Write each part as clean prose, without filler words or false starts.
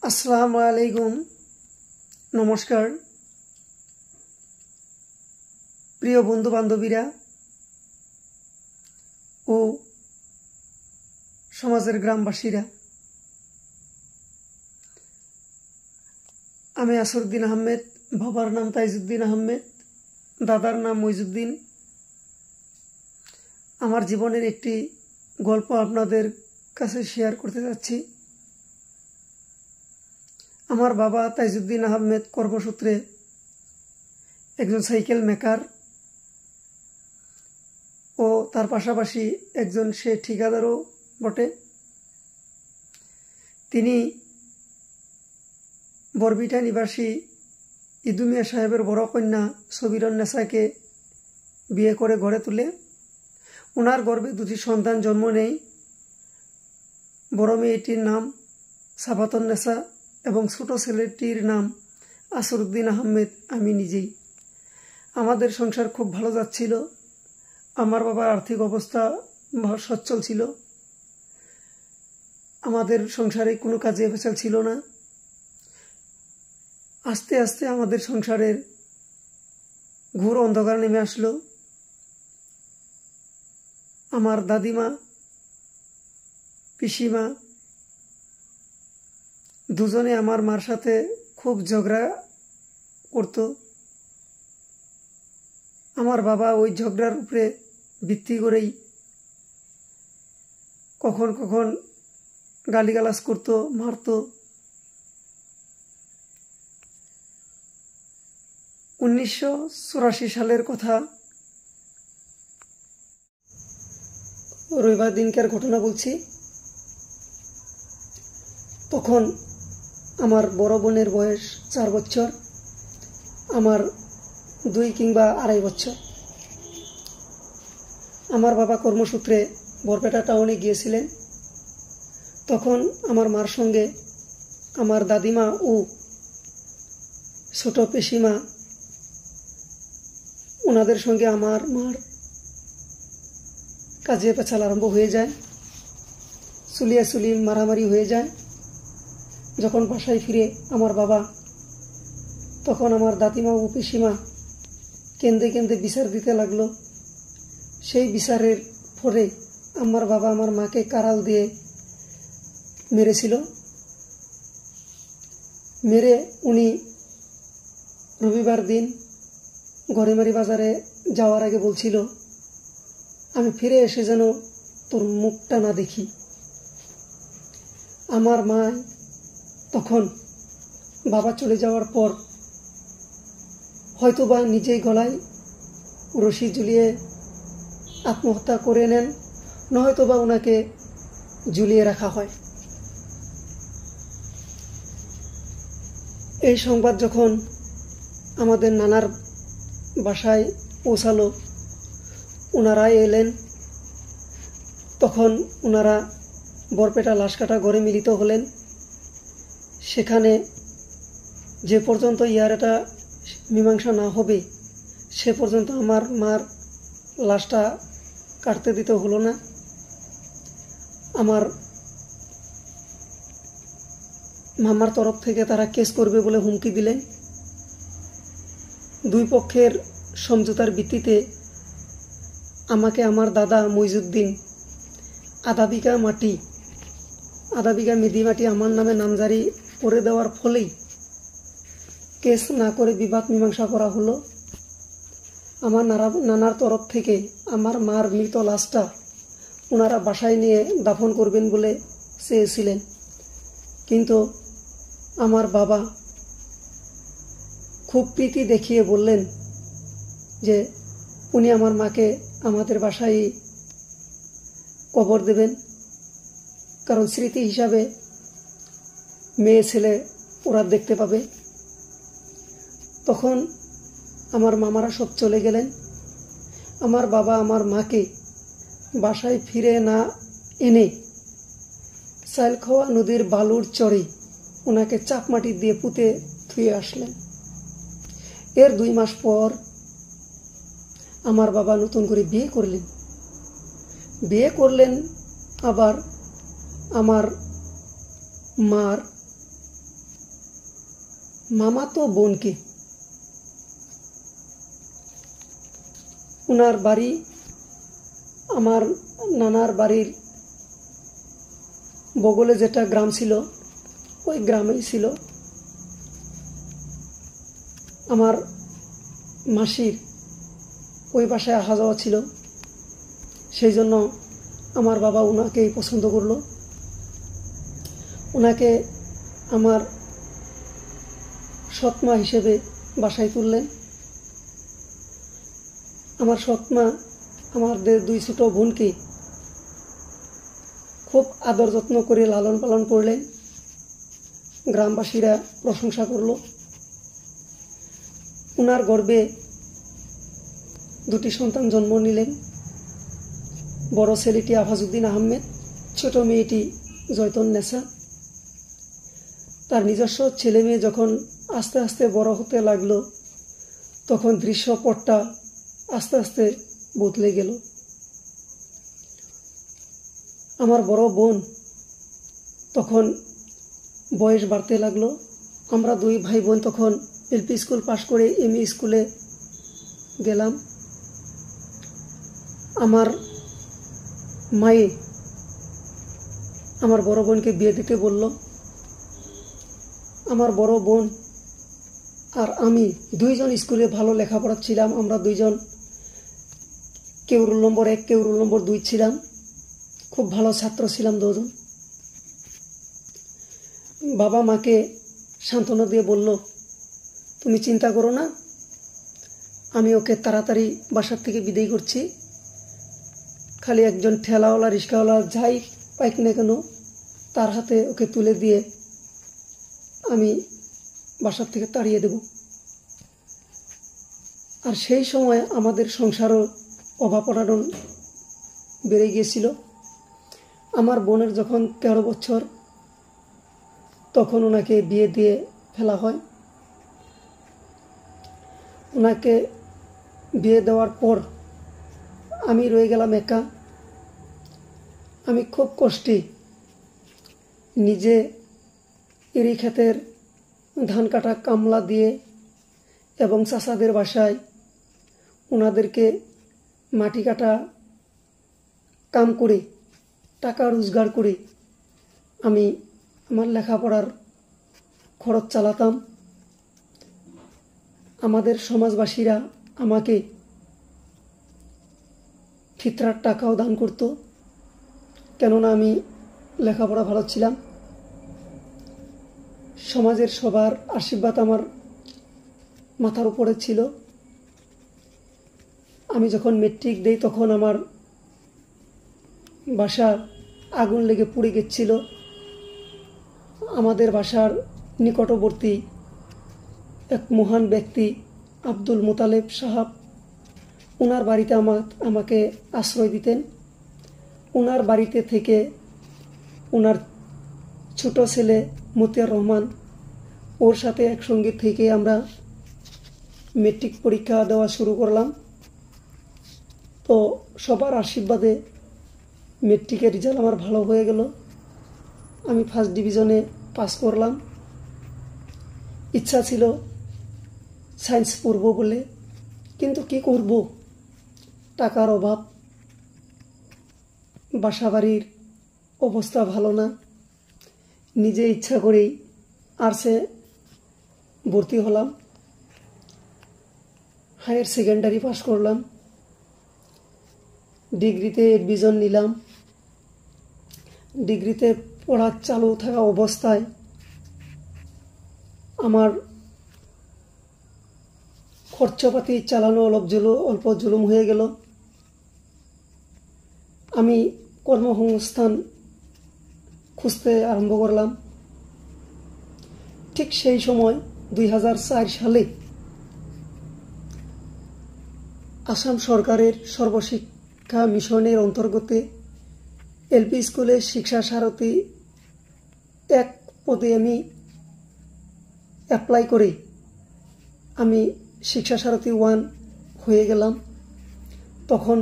আসসালামু আলাইকুম। নমস্কার প্রিয় বন্ধু বান্ধবীরা ও সমাজের গ্রামবাসীরা, আমি আসরউদ্দিন আহমেদ। বাবার নাম তাইজউদ্দিন আহমেদ, দাদার নাম মইজউদ্দিন। আমার জীবনের একটি গল্প আপনাদের কাছে শেয়ার করতে যাচ্ছি। আমার বাবা তাইজউদ্দিন আহমেদ কর্মসূত্রে একজন সাইকেল মেকার ও তার পাশাপাশি একজন সে ঠিকাদারও বটে। তিনি বরবিটা নিবাসী ইদু মিয়া সাহেবের বড় কন্যা সবিরুন্নেসাকে বিয়ে করে গড়ে তোলে। ওনার গর্ভে দুটি সন্তান জন্ম নেয়। বড় মেয়েটির নাম সাফাতুন্নেসা এবং ছোট ছেলেটির নাম আসরউদ্দিন আহমেদ, আমি নিজেই। আমাদের সংসার খুব ভালো যাচ্ছিল। আমার বাবার আর্থিক অবস্থা সচ্ছল ছিল। আমাদের সংসারে কোনো কাজে ভেজাল ছিল না। আস্তে আস্তে আমাদের সংসারের ঘোর অন্ধকার নেমে আসলো। আমার দাদিমা, পিসিমা দুজনে আমার মার সাথে খুব ঝগড়া করত। আমার বাবা ওই ঝগড়ার উপরে ভিত্তি করেই কখন কখন গালিগালাজ করত, মারত। 1984 সালের কথা, রবিবার দিনকার ঘটনা বলছি। তখন আমার বড় বোনের বয়স 4 বছর, আমার 2 কিংবা 2.5 বছর। আমার বাবা কর্মসূত্রে বরপেটা টাউনে গিয়েছিলেন। তখন আমার মার সঙ্গে আমার দাদিমা ও ছোট পিসিমা, ওনাদের সঙ্গে আমার মার কাজে পেছাল আরম্ভ হয়ে যায়। চুলিয়াচুলি মারামারি হয়ে যায়। যখন বাসায় ফিরে আমার বাবা, তখন আমার দাদিমা ও পিসিমা কেঁদে কেঁদে বিচার দিতে লাগলো। সেই বিচারের পরে আমার বাবা আমার মাকে কারাল দিয়ে মেরেছিল। মেরে উনি রবিবার দিন গড়েমারি বাজারে যাওয়ার আগে বলছিল, আমি ফিরে এসে যেন তোর মুখটা না দেখি। আমার মা তখন বাবা চলে যাওয়ার পর হয়তোবা নিজেই গলায় রশি ঝুলিয়ে আত্মহত্যা করে নেন, নয়তোবা ওনাকে ঝুলিয়ে রাখা হয়। এই সংবাদ যখন আমাদের নানার বাসায় পৌঁছালো, ওনারা এলেন। তখন ওনারা বরপেটা লাশকাটা ঘরে মিলিত হলেন। সেখানে যে পর্যন্ত এটা মীমাংসা না হবে সে পর্যন্ত আমার মার লাশটা কাটতে দিতে হলো না। আমার মামার তরফ থেকে তারা কেস করবে বলে হুমকি দিলেন। 2 পক্ষের সমঝোতার ভিত্তিতে আমাকে আমার দাদা মইজউদ্দিন আধা বিঘা মেদি মাটি আমার নামে নামজারি করে দেওয়ার ফলেই কেস না করে বিবাদ মীমাংসা করা হলো। আমার নানার তরফ থেকে আমার মার মৃত লাশটা ওনারা বাসায় নিয়ে দাফন করবেন বলে চেয়েছিলেন, কিন্তু আমার বাবা খুব প্রীতি দেখিয়ে বললেন যে উনি আমার মাকে আমাদের বাসায় কবর দেবেন, কারণ স্মৃতি হিসাবে মেয়ে ছেলে ওরা দেখতে পাবে। তখন আমার মামারা সব চলে গেলেন। আমার বাবা আমার মাকে বাসায় ফিরে না এনে সাইলখাওয়া নদীর বালুর চরে ওনাকে চাপমাটি দিয়ে পুঁতে ধুয়ে আসলেন। এর 2 মাস পর আমার বাবা নতুন করে বিয়ে করলেন। আবার আমার মার মামাতো বোনকে। ওনার বাড়ি আমার নানার বাড়ির বগলে যেটা গ্রাম ছিল ওই গ্রামেই ছিল। আমার মাসির ওই বাসায় আসা যাওয়া ছিল, সেই জন্য আমার বাবা ওনাকেই পছন্দ করলো। ওনাকে আমার সৎমা হিসেবে বাসায় তুললেন। আমার সৎমা আমাদের দুই ছোট বোনকে খুব আদর যত্ন করে লালন পালন করলেন। গ্রামবাসীরা প্রশংসা করল। ওনার গর্ভে দুটি সন্তান জন্ম নিলেন। বড় ছেলেটি আফাজউদ্দিন আহমেদ, ছোট মেয়েটি জয়তুন্নেসা। তার নিজস্ব ছেলে মেয়ে যখন আস্তে আস্তে বড় হতে লাগলো, তখন দৃশ্যপটটা আস্তে আস্তে বদলে গেল। আমার বড় বোন তখন বয়স বাড়তে লাগলো। আমরা দুই ভাই বোন তখন এলপি স্কুল পাশ করে এমই স্কুলে গেলাম। আমার মায়ে আমার বড় বোনকে বিয়ে দিতে বলল। আমার বড় বোন আর আমি দুইজন স্কুলে ভালো লেখাপড়া ছিলাম। আমরা দুইজন, কেউ রোল নম্বর 1, কেউ রোল নম্বর 2 ছিলাম। খুব ভালো ছাত্র ছিলাম দুজন। বাবা মাকে সান্ত্বনা দিয়ে বলল, তুমি চিন্তা করো না, আমি ওকে তাড়াতাড়ি বাসার থেকে বিদায় করছি। খালি একজন ঠেলাওয়ালা রিক্সাওয়ালা যাই পাইক না কেন তার হাতে ওকে তুলে দিয়ে আমি বাসার থেকে তাড়িয়ে দেব। আর সেই সময় আমাদের সংসারও অভাব অনাটন বেড়ে গিয়েছিল। আমার বোনের যখন 13 বছর, তখন ওনাকে বিয়ে দিয়ে ফেলা হয়। ওনাকে বিয়ে দেওয়ার পর আমি রয়ে গেলাম একা। আমি খুব কষ্টে নিজে এরি ক্ষেতের ধান কাটা কামলা দিয়ে এবং চাচাদের বাসায় ওনাদেরকে মাটি কাটা কাম করে টাকা রোজগার করে আমি আমার লেখাপড়ার খরচ চালাতাম। আমাদের সমাজবাসীরা আমাকে ফিতরার টাকাও দান করত, কেননা আমি লেখাপড়া ভালো ছিলাম। সমাজের সবার আশীর্বাদ আমার মাথার উপরে ছিল। আমি যখন মেট্রিক দেই তখন আমার বাসা আগুন লেগে পুড়ে গেছিল। আমাদের বাসার নিকটবর্তী এক মহান ব্যক্তি আব্দুল মোতালেব সাহাব, ওনার বাড়িতে আমাকে আশ্রয় দিতেন। ওনার বাড়িতে থেকে ওনার ছোট ছেলে মতিয়ার রহমান, ওর সাথে একসঙ্গে থেকে আমরা মেট্রিক পরীক্ষা দেওয়া শুরু করলাম। তো সবার আশীর্বাদে মেট্রিকের রেজাল্ট আমার ভালো হয়ে গেল। আমি ফার্স্ট ডিভিশনে পাস করলাম। ইচ্ছা ছিল সায়েন্স পড়ব বলে, কিন্তু কি করব, টাকার অভাব, বাসাবাড়ির অবস্থা ভালো না। নিজে ইচ্ছা করেই আর্টসে ভর্তি হলাম। হায়ার সেকেন্ডারি পাস করলাম। ডিগ্রিতে এডমিশন নিলাম। ডিগ্রিতে পড়া চালু থাকা অবস্থায় আমার খরচাপাতি চালানো অল্প জুলুম হয়ে গেল। আমি কর্মসংস্থান খুঁজতে আরম্ভ করলাম। ঠিক সেই সময় 2004 সালে আসাম সরকারের সর্বশিক্ষা মিশনের অন্তর্গত এলপি স্কুলে শিক্ষা সারথী 1 পদে আমি অ্যাপ্লাই করে আমি শিক্ষা সারথী 1 হয়ে গেলাম। তখন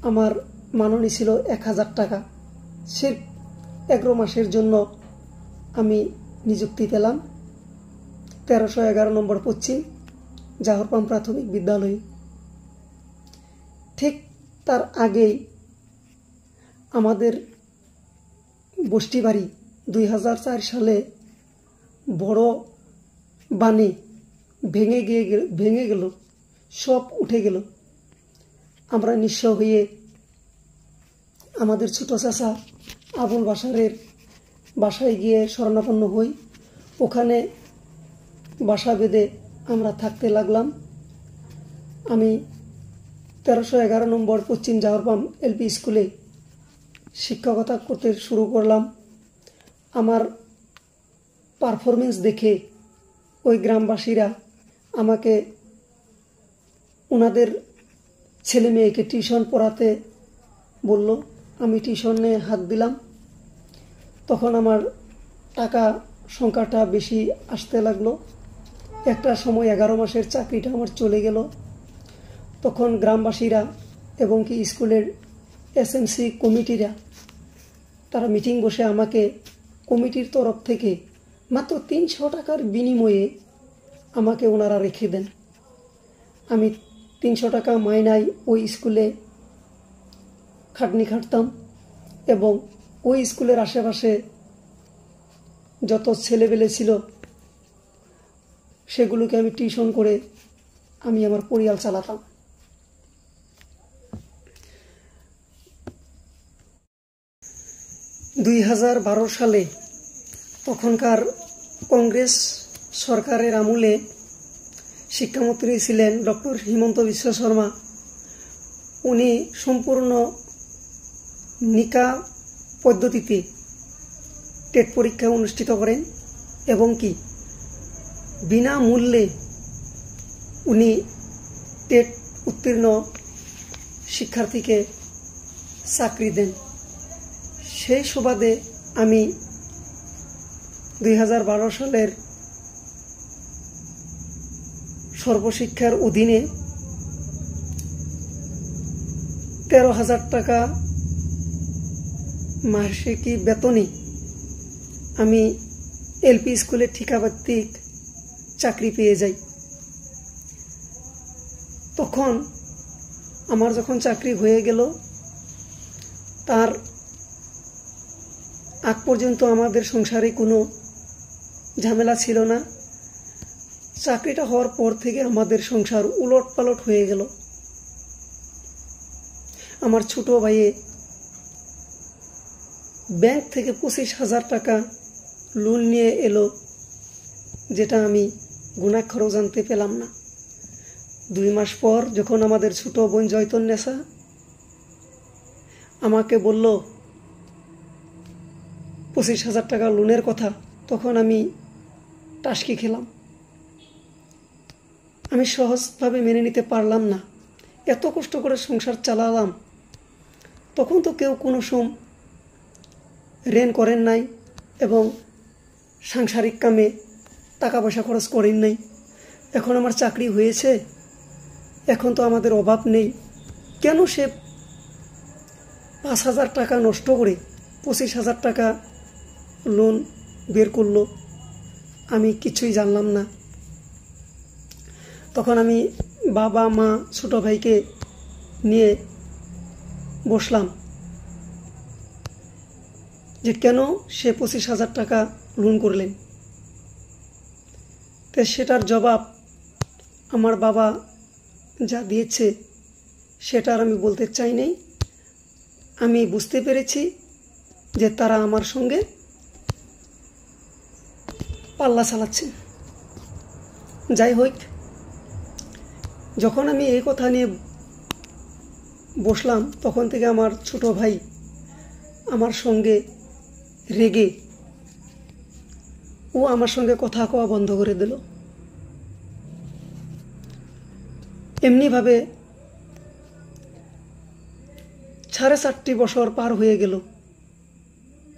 আমার মাননি ছিল 1000 টাকা। সির্ফ 11 মাসের জন্য আমি নিযুক্তি পেলাম। 1311 নম্বর পশ্চিম জাহরপাম প্রাথমিক বিদ্যালয়ে। ঠিক তার আগেই আমাদের বস্তিবাড়ি 2004 সালে বড় বানে ভেঙে গেল, সব উঠে গেল। আমরা নিঃস্ব হয়ে আমাদের ছোট চাচা আবুল বাসারের বাসায় গিয়ে শরণাপন্ন হই। ওখানে বাসা বেঁধে আমরা থাকতে লাগলাম। আমি 1311 নম্বর পশ্চিম জাহরপাম এলপি স্কুলে শিক্ষকতা করতে শুরু করলাম। আমার পারফরমেন্স দেখে ওই গ্রামবাসীরা আমাকে ওনাদের ছেলে মেয়েকে টিউশন পড়াতে বলল। আমি টিউশনে হাত দিলাম। তখন আমার টাকা সংখ্যাটা বেশি আসতে লাগলো। একটা সময় 11 মাসের চাকরিটা আমার চলে গেল। তখন গ্রামবাসীরা এবং কি স্কুলের এসএমসি কমিটিরা তারা মিটিং বসে আমাকে কমিটির তরফ থেকে মাত্র 300 টাকার বিনিময়ে আমাকে ওনারা রেখে দেন। আমি 300 টাকা মাইনায় ওই স্কুলে খাটনি খাটতাম এবং ওই স্কুলের আশেপাশে যত ছেলেবেলে ছিল সেগুলোকে আমি টিউশন করে আমি আমার পরিবার চালাতাম। 2012 সালে তখনকার কংগ্রেস সরকারের আমলে শিক্ষামন্ত্রী ছিলেন ডক্টর হিমন্ত বিশ্ব শর্মা। উনি সম্পূর্ণ নিকা পদ্ধতিতে টেট পরীক্ষা অনুষ্ঠিত করেন এবং কি বিনামূল্যে উনি টেট উত্তীর্ণ শিক্ষার্থীকে চাকরি দেন। সেই সুবাদে আমি 2012 সালের সর্বশিক্ষার অধীনে 13,000 টাকা মাসিক বেতনে আমি এলপি স্কুলে ঠিকাভিত্তিক চাকরি পেয়ে যাই। তখন আমার যখন চাকরি হয়ে গেল, তার আগ পর্যন্ত আমাদের সংসারে কোনো ঝামেলা ছিল না। চাকরিটা হওয়ার পর থেকে আমাদের সংসার উলটপালট হয়ে গেল। আমার ছোট ভাইয়ে ব্যাংক থেকে 25,000 টাকা লোন নিয়ে এলো, যেটা আমি গুণাক্ষরও জানতে পেলাম না। 2 মাস পর যখন আমাদের ছোট বোন জয়তন্নেসা আমাকে বলল 25,000 টাকা লোনের কথা, তখন আমি টাসকি খেলাম। আমি সহজভাবে মেনে নিতে পারলাম না। এত কষ্ট করে সংসার চালালাম, তখন তো কেউ কোনো ঋণ করেন নাই এবং সাংসারিক কামে টাকা পয়সা খরচ করেন নাই। এখন আমার চাকরি হয়েছে, এখন তো আমাদের অভাব নেই, কেন সে 5,000 টাকা নষ্ট করে 25,000 টাকা লোন বের করলো? আমি কিছুই জানলাম না। তখন আমি বাবা মা ছোট ভাইকে নিয়ে বসলাম যে কেন সে 25,000 টাকা লোন করলেন। তো সেটার জবাব আমার বাবা যা দিয়েছে সেটা আর আমি বলতে চাই নাই। আমি বুঝতে পেরেছি যে তারা আমার সঙ্গে পাল্লা চালাচ্ছে। যাই হোক, যখন আমি এই কথা নিয়ে বসলাম তখন থেকে আমার ছোট ভাই আমার সঙ্গে রেগে ও আমার সঙ্গে কথা কওয়া বন্ধ করে দিল। এমনিভাবে 4.5 বছর পার হয়ে গেল,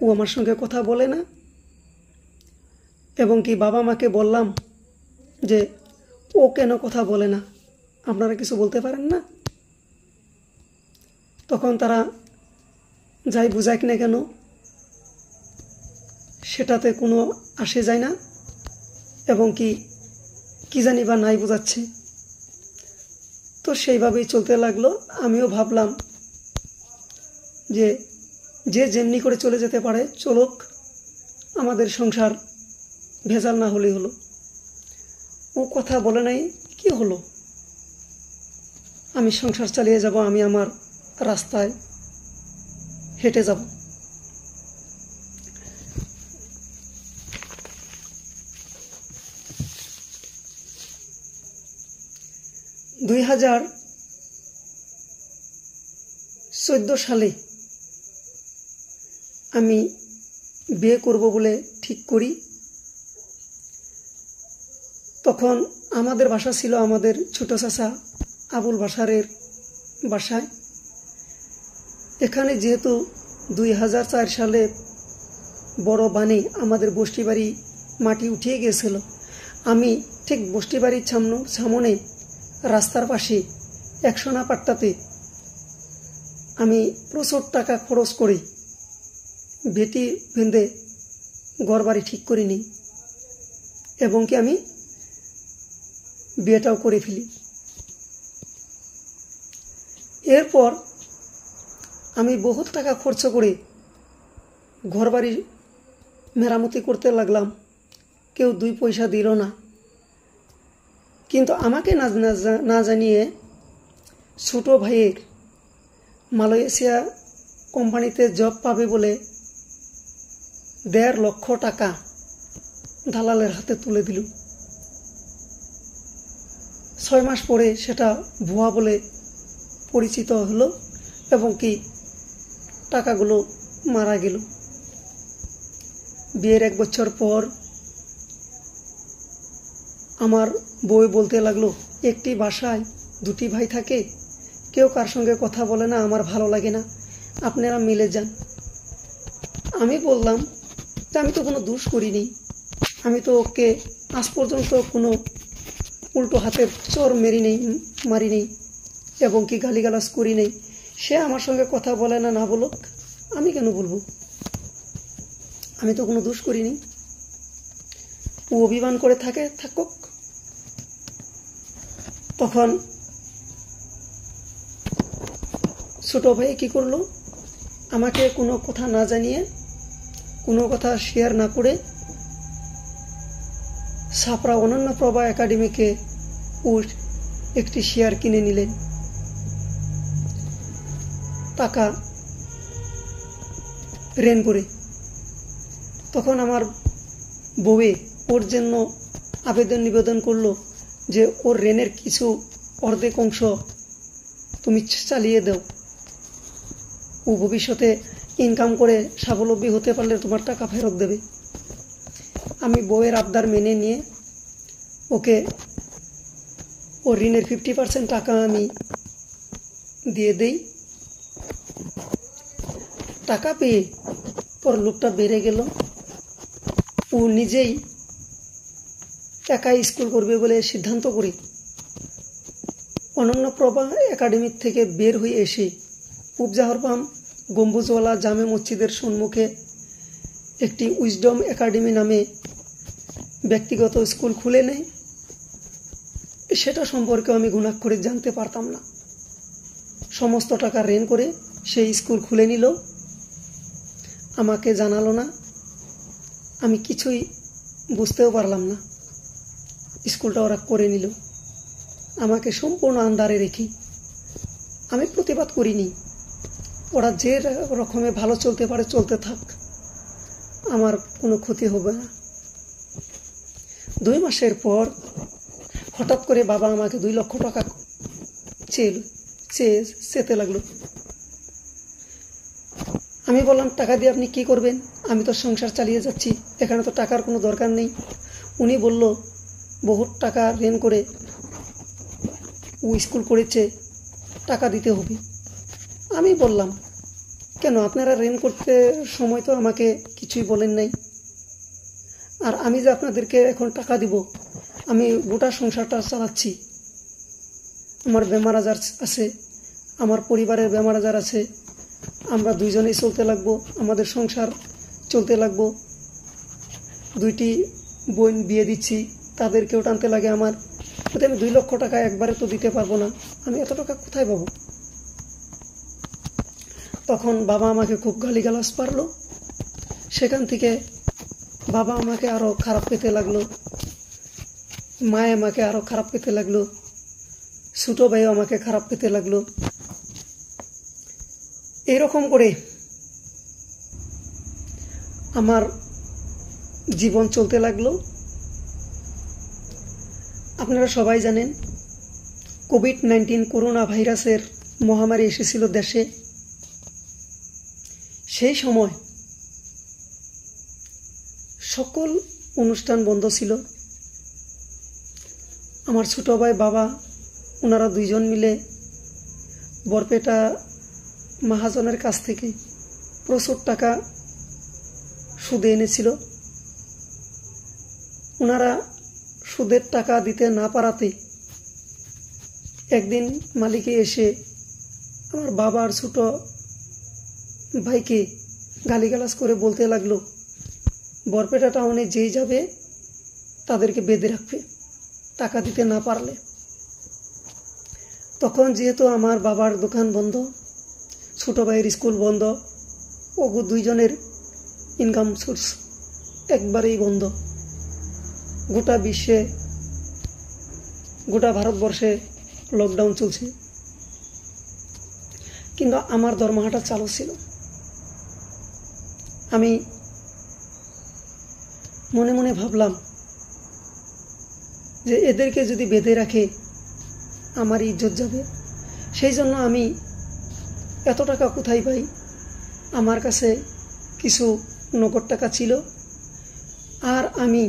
ও আমার সঙ্গে কথা বলে না। এবং কি বাবা মাকে বললাম যে ও কেন কথা বলে না, আপনারা কিছু বলতে পারেন না? তখন তারা যাই বুঝাক না কেন সেটাতে কোনো আসে যায় না এবং কি কি জানি বা নাই বোঝাচ্ছে। তো সেইভাবেই চলতে লাগলো। আমিও ভাবলাম যে যে যেমনি করে চলে যেতে পারে চলুক, আমাদের সংসার ভেজাল না হলেই হলো। ও কথা বলে নাই, কি হলো, আমি সংসার চালিয়ে যাব, আমি আমার রাস্তায় হেঁটে যাব। দুই 2014 সালে আমি বিয়ে করব বলে ঠিক করি। তখন আমাদের বাসা ছিল আমাদের ছোট চাচা আবুল বাসারের বাসায়। এখানে যেহেতু 2004 সালে বড় বানে আমাদের বস্তি বাড়ি মাটি উঠিয়ে গিয়েছিল, আমি ঠিক বস্তি বাড়ির সামনে রাস্তার পাশে 100 না পাট্টাতে আমি প্রচুর টাকা খরচ করে বেটি বেঁধে ঘরবাড়ি ঠিক করে নিই এবং কি আমি বিয়েটাও করে ফেলি। এরপর আমি বহুত টাকা খরচ করে ঘরবাড়ি মেরামতি করতে লাগলাম, কেউ 2 পয়সা দিল না। কিন্তু আমাকে না জানিয়ে ছোট ভাইয়ের মালয়েশিয়া কোম্পানিতে জব পাবে বলে 1.5 লক্ষ টাকা দালালের হাতে তুলে দিল। 6 মাস পরে সেটা ভুয়া বলে পরিচিত হলো এবং কি টাকাগুলো মারা গেল। বিয়ের 1 বছর পর আমার বউ বলতে লাগলো, একটি বাসায় 2টি ভাই থাকে, কেউ কার সঙ্গে কথা বলে না, আমার ভালো লাগে না, আপনারা মিলে যান। আমি বললাম যে আমি তো কোনো দোষ করিনি, আমি তো ওকে আজ পর্যন্ত কোনো উল্টো হাতের চর মারি নেই এবং কি গালিগালাজ করি নেই। সে আমার সঙ্গে কথা বলে না, না বলুক, আমি কেন বলবো, আমি তো কোনো দোষ করিনি। ও অভিমান করে থাকুক। তখন ছোট ভাই কি করলো, আমাকে কোনো কথা না জানিয়ে, কোনো কথা শেয়ার না করে ছাপড়া অনন্য প্রভা একাডেমিকে একটি শেয়ার কিনে নিলেন। টাকা ঋণ করে। তখন আমার বউয়ে ওর জন্য নিবেদন করলো যে ওর ঋণের কিছু অর্ধেক অংশ তুমি চালিয়ে দাও, ও ভবিষ্যতে ইনকাম করে স্বাবলম্বী হতে পারলে তোমার টাকা ফেরত দেবে। আমি বউয়ের আবদার মেনে নিয়ে ওকে ওর ঋণের 50% টাকা আমি দিয়ে দেই। টাকা পেয়ে পর লোকটা বেড়ে গেল। ও নিজেই একাই স্কুল করবে বলে সিদ্ধান্ত করে অনন্য প্রভা একাডেমি থেকে বের হয়ে এসে উপজাহরপাম গম্বুজওয়ালা জামে মসজিদের সম্মুখে একটি উইজডম একাডেমি নামে ব্যক্তিগত স্কুল খুলে নেয়। সেটা সম্পর্কে আমি গুণাক্ষরে জানতে পারতাম না। সমস্ত টাকা ঋণ করে সেই স্কুল খুলে নিল, আমাকে জানালো না, আমি কিছুই বুঝতেও পারলাম না। স্কুলটা ওরা করে নিল আমাকে সম্পূর্ণ আন্ধারে রেখে। আমি প্রতিবাদ করিনি, ওরা যে রকমে ভালো চলতে পারে চলতে থাক, আমার কোনো ক্ষতি হবে না। 2 মাসের পর হঠাৎ করে বাবা আমাকে 2 লক্ষ টাকা চেতে লাগলো। আমি বললাম, টাকা দিয়ে আপনি কি করবেন? আমি তো সংসার চালিয়ে যাচ্ছি, এখানে তো টাকার কোনো দরকার নেই। উনি বলল, বহুত টাকা ঋণ করে ও স্কুল করেছে, টাকা দিতে হবে। আমি বললাম, কেন আপনারা ঋণ করতে সময় তো আমাকে কিছুই বলেন নাই, আর আমি যে আপনাদেরকে এখন টাকা দিব, আমি গোটা সংসারটা চালাচ্ছি, আমার বেমার আজার আছে, আমার পরিবারের বেমার আজার আছে, আমরা দুইজনেই চলতে লাগবো, আমাদের সংসার চলতে লাগবো, 2টি বোন বিয়ে দিচ্ছি, তাদেরকেও টানতে লাগে আমার। কিন্তু আমি 2 লক্ষ টাকা একবারে তো দিতে পারবো না, আমি এত টাকা কোথায় পাবো? তখন বাবা আমাকে খুব গালিগালাজ পারলো। সেখান থেকে বাবা আমাকে আরও খারাপ পেতে লাগলো, মা আমাকে আরও খারাপ পেতে লাগলো, ছোটো ভাইও আমাকে খারাপ পেতে লাগলো। এইরকম করে আমার জীবন চলতে লাগলো। আপনারা সবাই জানেন কোভিড-19 করোনা ভাইরাসের মহামারী এসেছিল দেশে। সেই সময় সকল অনুষ্ঠান বন্ধ ছিল। আমার ছোট ভাই বাবা ওনারা 2 জন মিলে বরপেটা মহাজনের কাছ থেকে প্রচুর টাকা সুদে এনেছিল। ওনারা সুদের টাকা দিতে না পারাতে একদিন মালিকে এসে আমার বাবার ছোট ভাইকে গালিগালাজ করে বলতে লাগলো, বরপেটা টাউনে যেই যাবে তাদেরকে বেঁধে রাখবে টাকা দিতে না পারলে। তখন যেহেতু আমার বাবার দোকান বন্ধ, ছোট ভাইয়ের স্কুল বন্ধ, ও 2 জনের ইনকাম সোর্স একবারেই বন্ধ। গোটা বিশ্বে, গোটা ভারতবর্ষে লকডাউন চলছে, কিন্তু আমার দরমাহাটা চালু ছিল। আমি মনে মনে ভাবলাম যে এদেরকে যদি বেঁধে রাখে আমার ইজ্জত যাবে। সেই জন্য আমি এত টাকা কোথায় পাই? আমার কাছে কিছু নগদ টাকা ছিল, আর আমি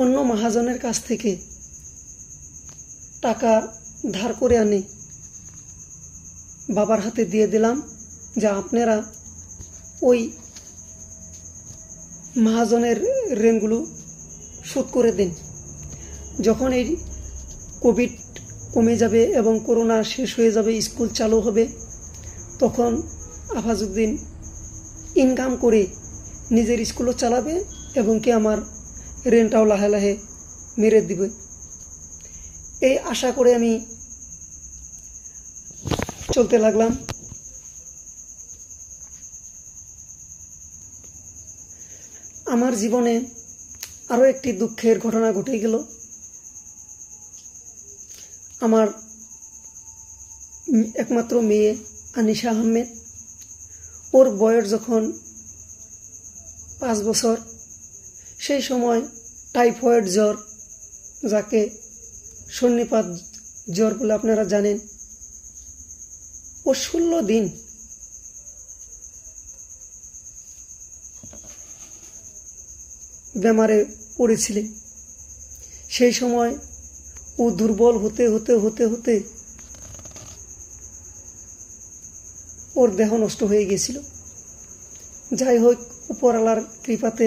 অন্য মহাজনের কাছ থেকে টাকা ধার করে আনি বাবার হাতে দিয়ে দিলাম যে আপনারা ওই মহাজনের ঋণগুলো শোধ করে দিন। যখন এই কোভিড কমে যাবে এবং করোনা শেষ হয়ে যাবে, স্কুল চালু হবে, তখন আফাজউদ্দিন ইনকাম করে নিজের স্কুলও চালাবে এবং কি আমার ঋণটাও লাহে লাহে মেরে দিবে। এই আশা করে আমি চলতে লাগলাম। আমার জীবনে আরও একটি দুঃখের ঘটনা ঘটে গেল। আমার একমাত্র মেয়ে আনিশা আহমেদ, ওর বয়স যখন 5 বছর, সেই সময় টাইফয়েড জ্বর, যাকে সন্নিপাত জ্বর বলে আপনারা জানেন, ও 16 দিন বেমারে পড়েছিলেন। সেই সময় ও দুর্বল হতে হতে হতে হতে ওর দেহ নষ্ট হয়ে গেছিল। যাই হোক, উপরওয়ালার কৃপাতে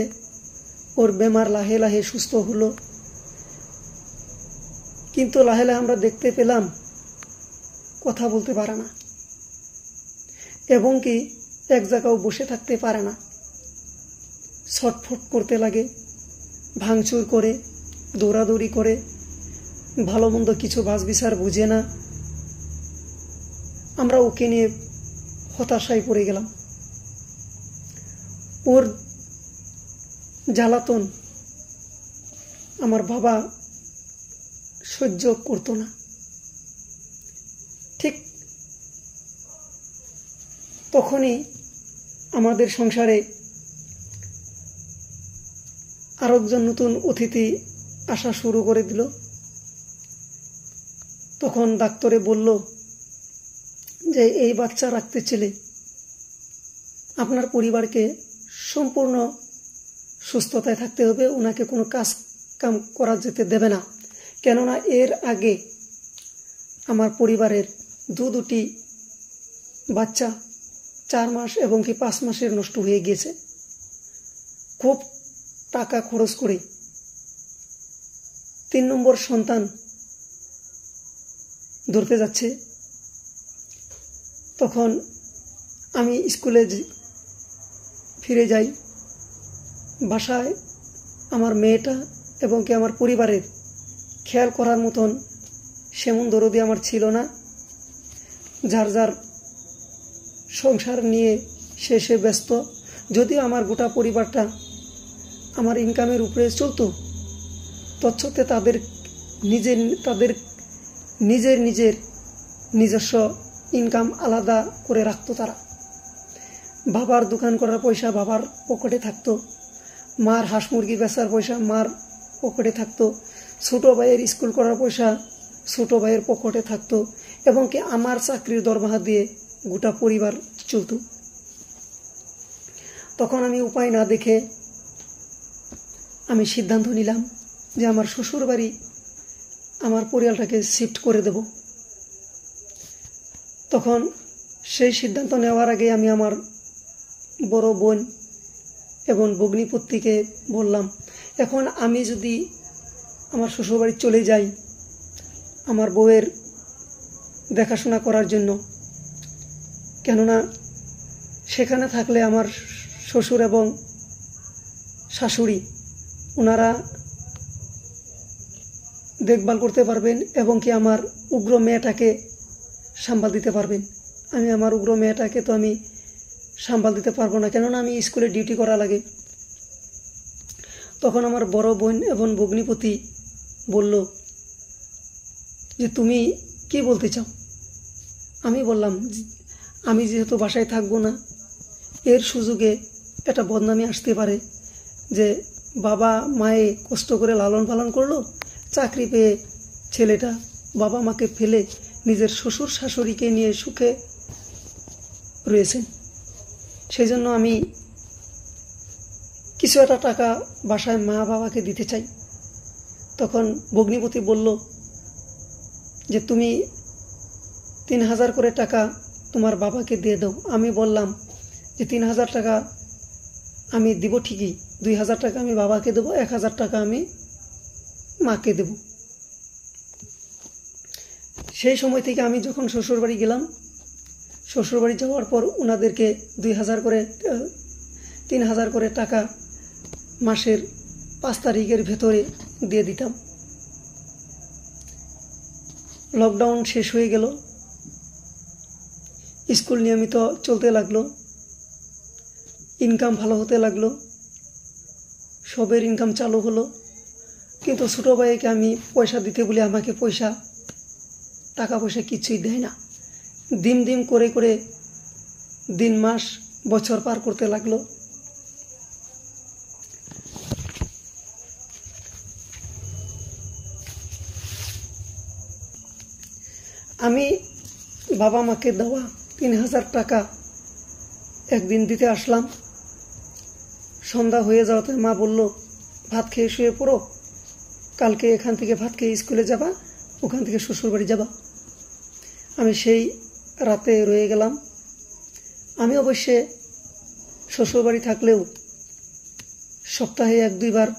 ওর বেমার লাহে লাহে সুস্থ হলো। কিন্তু লাহে লাহে আমরা দেখতে পেলাম কথা বলতে পারে না এবং কি এক জায়গায় বসে থাকতে পারে না, ছটফট করতে লাগে, ভাঙচুর করে, দৌড়াদৌড়ি করে, ভালো মন্দ কিছু বাছ বিচার বুঝে না। আমরা ওকে নিয়ে হতাশায় পড়ে গেলাম। ওর জ্বালাতন আমার বাবা সহ্য করতো না। ঠিক তখনই আমাদের সংসারে আরেকজন নতুন অতিথি আসা শুরু করে দিল। তখন ডাক্তারে বলল যে এই বাচ্চা রাখতে চাইলে আপনার পরিবারকে সম্পূর্ণ সুস্থতায় থাকতে হবে, ওনাকে কোনো কাজ কাম করা যেতে দেবে না। কেননা এর আগে আমার পরিবারের দুটি বাচ্চা 4 মাস এবং কি 5 মাসের নষ্ট হয়ে গিয়েছে। খুব টাকা খরচ করে 3 নম্বর সন্তান ধরতে যাচ্ছে। তখন আমি স্কুলে ফিরে যাই। বাসায় আমার মেয়েটা এবং কি আমার পরিবারের খেয়াল করার মতন সেমন দরদি আমার ছিল না। যার যার সংসার নিয়ে সে ব্যস্ত। যদিও আমার গোটা পরিবারটা আমার ইনকামের উপরে চলতো, তৎসত্ত্বে তাদের নিজস্ব ইনকাম আলাদা করে রাখতো তারা। বাবার দোকান করার পয়সা বাবার পকেটে থাকতো, মার হাঁস মুরগি বেচার পয়সা মার পকেটে থাকতো, ছোটো ভাইয়ের স্কুল করার পয়সা ছোটো ভাইয়ের পকেটে থাকতো, এবং কি আমার চাকরির দরমাহা দিয়ে গোটা পরিবার চলত। তখন আমি উপায় না দেখে আমি সিদ্ধান্ত নিলাম যে আমার শ্বশুর বাড়ি আমার পরিবারটাকে শিফট করে দেব। তখন সেই সিদ্ধান্ত নেওয়ার আগে আমি আমার বড় বোন এবং ভগ্নিপতিকে বললাম, এখন আমি যদি আমার শ্বশুরবাড়ি চলে যাই আমার বউয়ের দেখাশোনা করার জন্য, কেননা সেখানে থাকলে আমার শ্বশুর এবং শাশুড়ি ওনারা দেখভাল করতে পারবেন এবং কি আমার উগ্র মেয়েটাকে সামাল দিতে পারবেন। আমি আমার উগ্র মেয়েটাকে তো আমি সামাল দিতে পারবো না, কেননা আমি স্কুলে ডিউটি করা লাগে। তখন আমার বড় বোন এবং ভগ্নিপতি বলল যে তুমি কি বলতে চাও? আমি বললাম আমি যেহেতু বাসায় থাকবো না, এর সুযোগে একটা বদনামি আসতে পারে যে বাবা মায়ে কষ্ট করে লালন পালন করলো, চাকরি পেয়ে ছেলেটা বাবা মাকে ফেলে নিজের শ্বশুর শাশুড়িকে নিয়ে সুখে রয়েছেন। সেই জন্য আমি কিছু একটা টাকা বাসায় মা বাবাকে দিতে চাই। তখন ভগ্নিপতি বলল যে তুমি 3000 করে টাকা তোমার বাবাকে দিয়ে দাও। আমি বললাম যে 3000 টাকা আমি দিব ঠিকই, 2000 টাকা আমি বাবাকে দেবো, 1000 টাকা আমি মাকে দেব। সেই সময় থেকে আমি যখন শ্বশুরবাড়ি গেলাম, শ্বশুরবাড়ি যাওয়ার পর ওনাদেরকে 3000 করে টাকা মাসের 5 তারিখের ভেতরে দিয়ে দিতাম। লকডাউন শেষ হয়ে গেল, স্কুল নিয়মিত চলতে লাগলো, ইনকাম ভালো হতে লাগলো, সবের ইনকাম চালু হলো। কিন্তু ছোটো ভাইকে আমি পয়সা দিতে বলে আমাকে টাকা পয়সা কিছুই দেয় না। দিন করে করে দিন মাস বছর পার করতে লাগলো। আমি বাবা মাকে দেওয়া 3000 টাকা একদিন দিতে আসলাম। সন্ধ্যা হয়ে যাওয়াতে মা বলল, ভাত খেয়ে শুয়ে পড়ো, কালকে এখান থেকে ভাত খেয়ে স্কুলে যাবা, ওখান থেকে শ্বশুরবাড়ি যাবা। আমি সেই রাতে রয়ে গেলাম। আমি অবশ্যই শ্বশুরবাড়ি থাকলেও সপ্তাহে 1-2 বার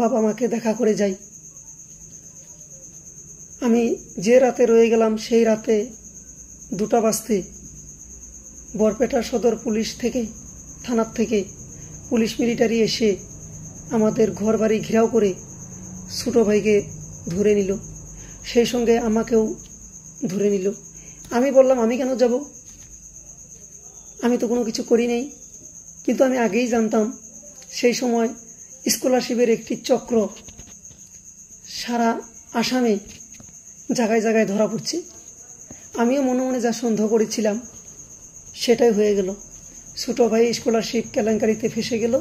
বাবা মাকে দেখা করে যাই। আমি যে রাতে রয়ে গেলাম সেই রাতে 2টা বাজতে বরপেটা সদর পুলিশ থেকে, থানার থেকে পুলিশ মিলিটারি এসে আমাদের ঘর বাড়ি ঘেরাও করে ছোটো ভাইকে ধরে নিল, সেই সঙ্গে আমাকেও ধরে নিল। আমি বললাম আমি কেন যাব, আমি তো কোনো কিছু করি নাই। কিন্তু আমি আগেই জানতাম সেই সময় স্কলারশিপের একটি চক্র সারা আসামে জায়গায় জায়গায় ধরা পড়ছে। আমিও মনে মনে যা সন্দেহ করেছিলাম সেটাই হয়ে গেল। ছোটো ভাই স্কলারশিপ কেলেঙ্কারিতে ফেসে গেল।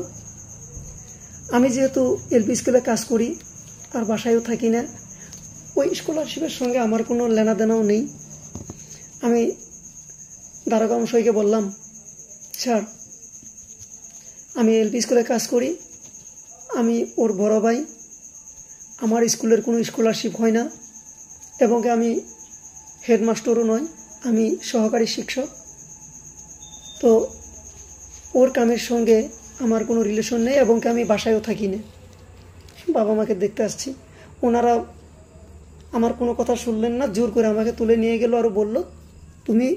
আমি যেহেতু এলপি স্কুলে কাজ করি আর বাসায়ও থাকি না, ওই স্কলারশিপের সঙ্গে আমার কোনো লেনাদেনাও নেই। আমি দারোগা মশাইকে বললাম, স্যার আমি এলপি স্কুলে কাজ করি, আমি ওর বড় ভাই, আমার স্কুলের কোনো স্কলারশিপ হয় না এবং আমি হেডমাস্টারও নয়, আমি সহকারী শিক্ষক। তো ওর কামের সঙ্গে আমার কোনো রিলেশন নেই এবং আমি বাসায়ও থাকি না, বাবা মাকে দেখতে আসছি। ওনারা আমার কোনো কথা শুনলেন না, জোর করে আমাকে তুলে নিয়ে গেল আর বলল, তুমি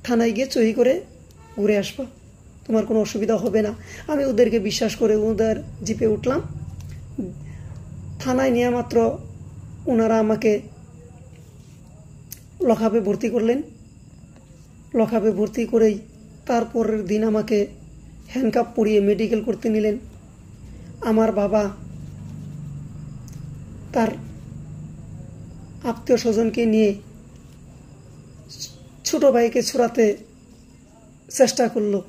থানায় গিয়ে চহি করে ঘুরে আসবা, তোমার কোনো অসুবিধা হবে না। আমি ওদেরকে বিশ্বাস করে ওদের জিপে উঠলাম, থানায় নিয়ে মাত্র ওনারা আমাকে লকআপে ভর্তি করলেন। লকআপে ভর্তি করেই তারপরের দিন আমাকে হ্যান্ডকাপ পরিয়ে মেডিকেল করতে নিলেন। আমার বাবা তার আত্মীয় স্বজনকে নিয়ে ছোট ভাইকে ছুড়াতে চেষ্টা করলো।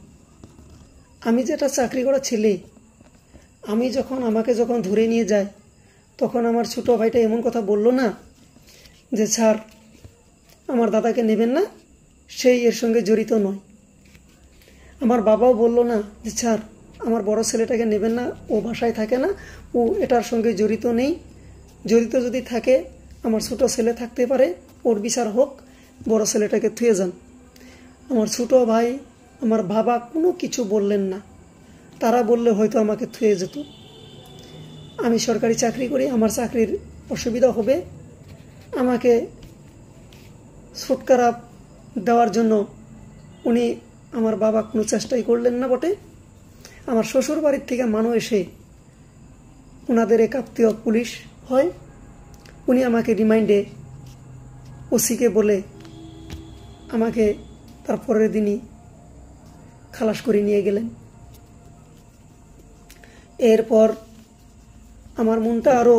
আমি যেটা চাকরি করা ছেলে, আমাকে যখন ধরে নিয়ে যায়, তখন আমার ছোট ভাইটা এমন কথা বলল না যে স্যার আমার দাদাকে নেবেন না, সেই এর সঙ্গে জড়িত নয়। আমার বাবাও বলল না যে স্যার আমার বড় ছেলেটাকে নেবেন না, ও বাসায় থাকে না, ও এটার সঙ্গে জড়িত নেই, জড়িত যদি থাকে আমার ছোট ছেলে থাকতে পারে, ওর বিচার হোক, বড় ছেলেটাকে থুয়ে যান। আমার ছোট ভাই, আমার বাবা কোনো কিছু বললেন না। তারা বললে হয়তো আমাকে থুয়ে যেত। আমি সরকারি চাকরি করি, আমার চাকরির অসুবিধা হবে, আমাকে ছুটকারা দেওয়ার জন্য উনি আমার বাবা কোনো চেষ্টাই করলেন না বটে। আমার শ্বশুর বাড়ির থেকে মানুষ এসে, ওনাদের এক আত্মীয় পুলিশ হয়, উনি আমাকে রিমাইন্ডে ওসিকে বলে আমাকে তার পরের দিনই খালাস করে নিয়ে গেলেন। এরপর আমার মনটা আরও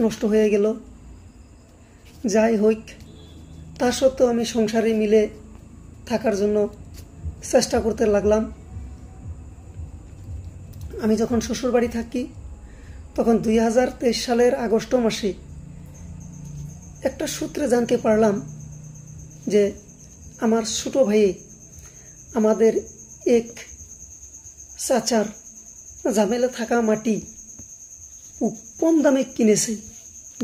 নষ্ট হয়ে গেল। যাই হোক, তা সত্ত্বেও আমি সংসারে মিলে থাকার জন্য চেষ্টা করতে লাগলাম। আমি যখন শ্বশুরবাড়ি থাকি, তখন 2023 সালের আগস্ট মাসে একটা সূত্রে জানতে পারলাম যে আমার ছোট ভাই আমাদের এক চাচার ঝামেলা থাকা মাটি ও কম দামে কিনেছে,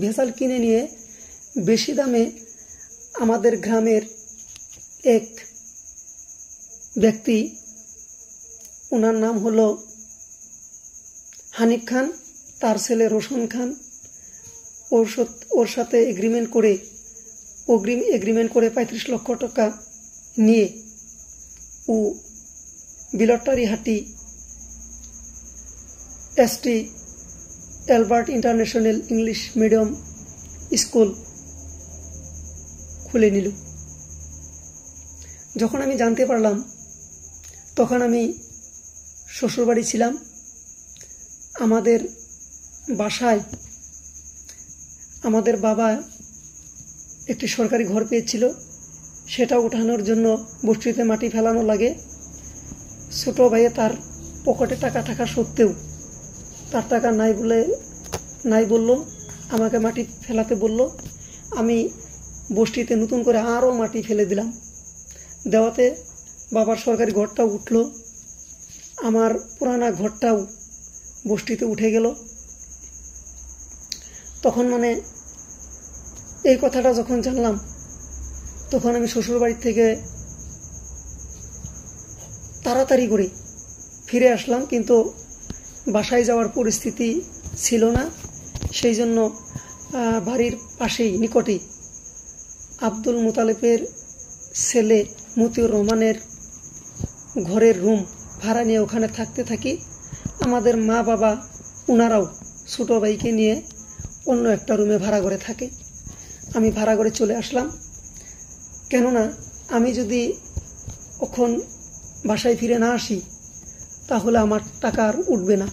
ভেজাল কিনে নিয়ে বেশি দামে আমাদের গ্রামের এক ব্যক্তি, ওনার নাম হলো হানিফ খান, তার ছেলে রোশন খান, ওর সাথে এগ্রিমেন্ট করে 35 লক্ষ টাকা নিয়ে ও বিলাট্টারিহাটি ST Albert international English medium school খুলে নিল। যখন আমি জানতে পারলাম, তখন আমি শ্বশুরবাড়ি ছিলাম। আমাদের বাসায় আমাদের বাবা একটি সরকারি ঘর পেয়েছিল, সেটা উঠানোর জন্য বস্তিতে মাটি ফেলানো লাগে। ছোট ভাইয়ে তার পকেটে টাকা থাকা সত্ত্বেও তার টাকা নাই বলল, আমাকে মাটি ফেলাতে বলল। আমি বস্তিতে নতুন করে আরও মাটি ফেলে দিলাম। দেওয়াতে বাবার সরকারি ঘরটাও উঠল, আমার পুরানা ঘরটাও বস্তিতে উঠে গেল। তখন এই কথাটা যখন জানলাম, তখন আমি শ্বশুরবাড়ি থেকে তাড়াতাড়ি করে ফিরে আসলাম, কিন্তু বাসায় যাওয়ার পরিস্থিতি ছিল না। সেই জন্য বাড়ির পাশেই নিকটেই আব্দুল মুতালেবের ছেলে মতিউর রহমানের ঘরের রুম ভাড়া নিয়ে ওখানে থাকতে থাকি। আমাদের মা বাবা ওনারাও ছোটো ভাইকে নিয়ে অন্য একটা রুমে ভাড়া করে থাকে। আমি ভাড়া করে চলে আসলাম, কেননা আমি যদি এখন বাসায় ফিরে না আসি তাহলে আমার টাকা আর উঠবে না।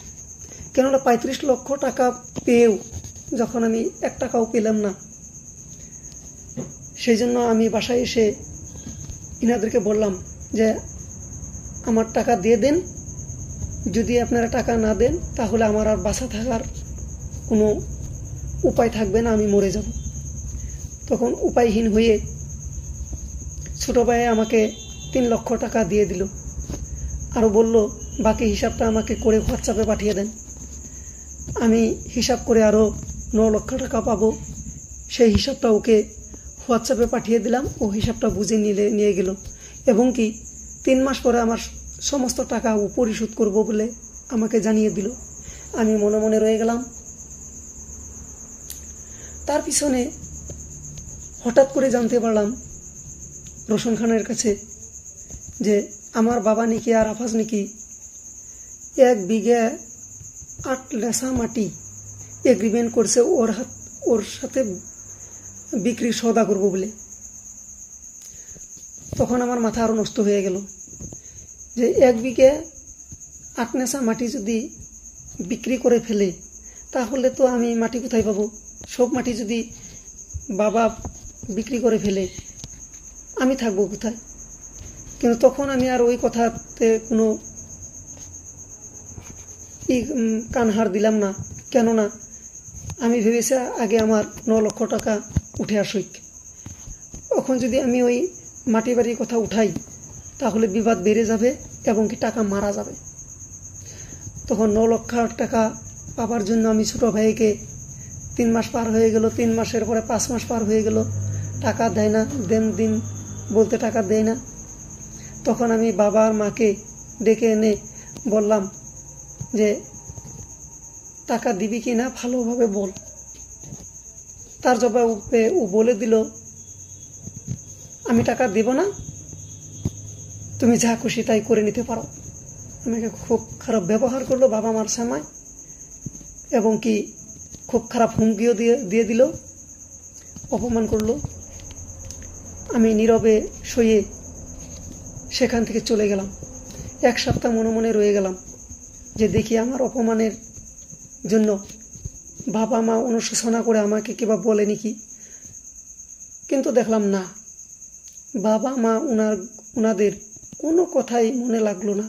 কেননা 35 লক্ষ টাকা পেয়েও যখন আমি 1 টাকাও পেলাম না, সেই জন্য আমি বাসায় এসে ইনাদেরকে বললাম যে আমার টাকা দিয়ে দেন, যদি আপনারা টাকা না দেন তাহলে আমার আর বাঁচা থাকার কোনো উপায় থাকবে না, আমি মরে যাব। তখন উপায়হীন হয়ে ছোটো ভাই আমাকে 3 লক্ষ টাকা দিয়ে দিল, আরও বলল বাকি হিসাবটা আমাকে করে হোয়াটসঅ্যাপে পাঠিয়ে দেন। আমি হিসাব করে আরও 9 লক্ষ টাকা পাবো, সেই হিসাবটা ওকে হোয়াটসঅ্যাপে পাঠিয়ে দিলাম। ও হিসাবটা বুঝে নিয়ে গেল এবং কি 3 মাস পরে আমার সমস্ত টাকা ও পরিশোধ করব বলে আমাকে জানিয়ে দিল। আমি মনে মনে রয়ে গেলাম। তার পিছনে হঠাৎ করে জানতে পারলাম রোশন খানের কাছে যে আমার বাবা নাকি আর আফাজ নাকি 1 বিঘা 8 লেসা মাটি এগ্রিমেন্ট করছে ওর সাথে বিক্রি সওদা করবো বলে। তখন আমার মাথা আরো নষ্ট হয়ে গেল যে 1 বিঘে 8 নেশা মাটি যদি বিক্রি করে ফেলে তাহলে তো আমি মাটি কোথায় পাবো? সব মাটি যদি বাবা বিক্রি করে ফেলে আমি থাকবো কোথায়? কিন্তু তখন আমি আর ওই কথাতে কোনো কানহার দিলাম না। কেননা আমি ভেবেছি আগে আমার 9 লক্ষ টাকা উঠে আসুক। এখন যদি আমি ওই মাটি বাড়ির কথা উঠাই তাহলে বিবাদ বেড়ে যাবে এবং কি টাকা মারা যাবে। তখন 9 লক্ষ টাকা পাবার জন্য আমি ছোট ভাইকে 3 মাস পার হয়ে গেল, 3 মাসের পরে 5 মাস পার হয়ে গেল, টাকা দেয় না, দিন বলতে টাকা দেয় না। তখন আমি বাবা আর মাকে ডেকে এনে বললাম যে টাকা দিবি কি না ভালোভাবে বল। তার জবাবে ও বলে দিল আমি টাকা দেব না, তুমি যা খুশি তাই করে নিতে পারো। আমাকে খুব খারাপ ব্যবহার করলো বাবা মার সামনে এবং কি খুব খারাপ হুমকিও দিয়ে দিল, অপমান করলো। আমি নীরবে সয়ে সেখান থেকে চলে গেলাম। 1 সপ্তাহ মনে মনে রয়ে গেলাম যে দেখি আমার অপমানের জন্য বাবা মা অনুশোচনা করে আমাকে কিবা বলে নাকি। কিন্তু দেখলাম না, বাবা মা ওনাদের কোনো কথাই মনে লাগলো না।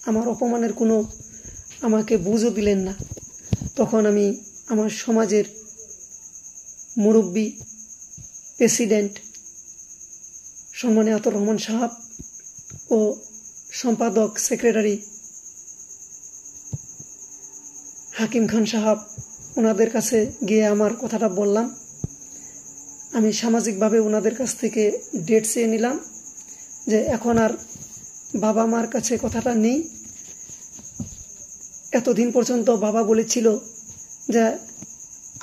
আমার অপমানের কোনো আমাকে বুঝও দিলেন না। তখন আমি আমার সমাজের মুরব্বী, প্রেসিডেন্ট সম্মানীয় আতর রহমান সাহেব ও সম্পাদক সেক্রেটারি হাকিম খান সাহেব, ওনাদের কাছে গিয়ে আমার কথাটা বললাম। আমি সামাজিকভাবে ওনাদের কাছ থেকে ডেট চেয়ে নিলাম যে এখন আর বাবা মার কাছে কথাটা নেই। এতদিন পর্যন্ত বাবা বলেছিল যে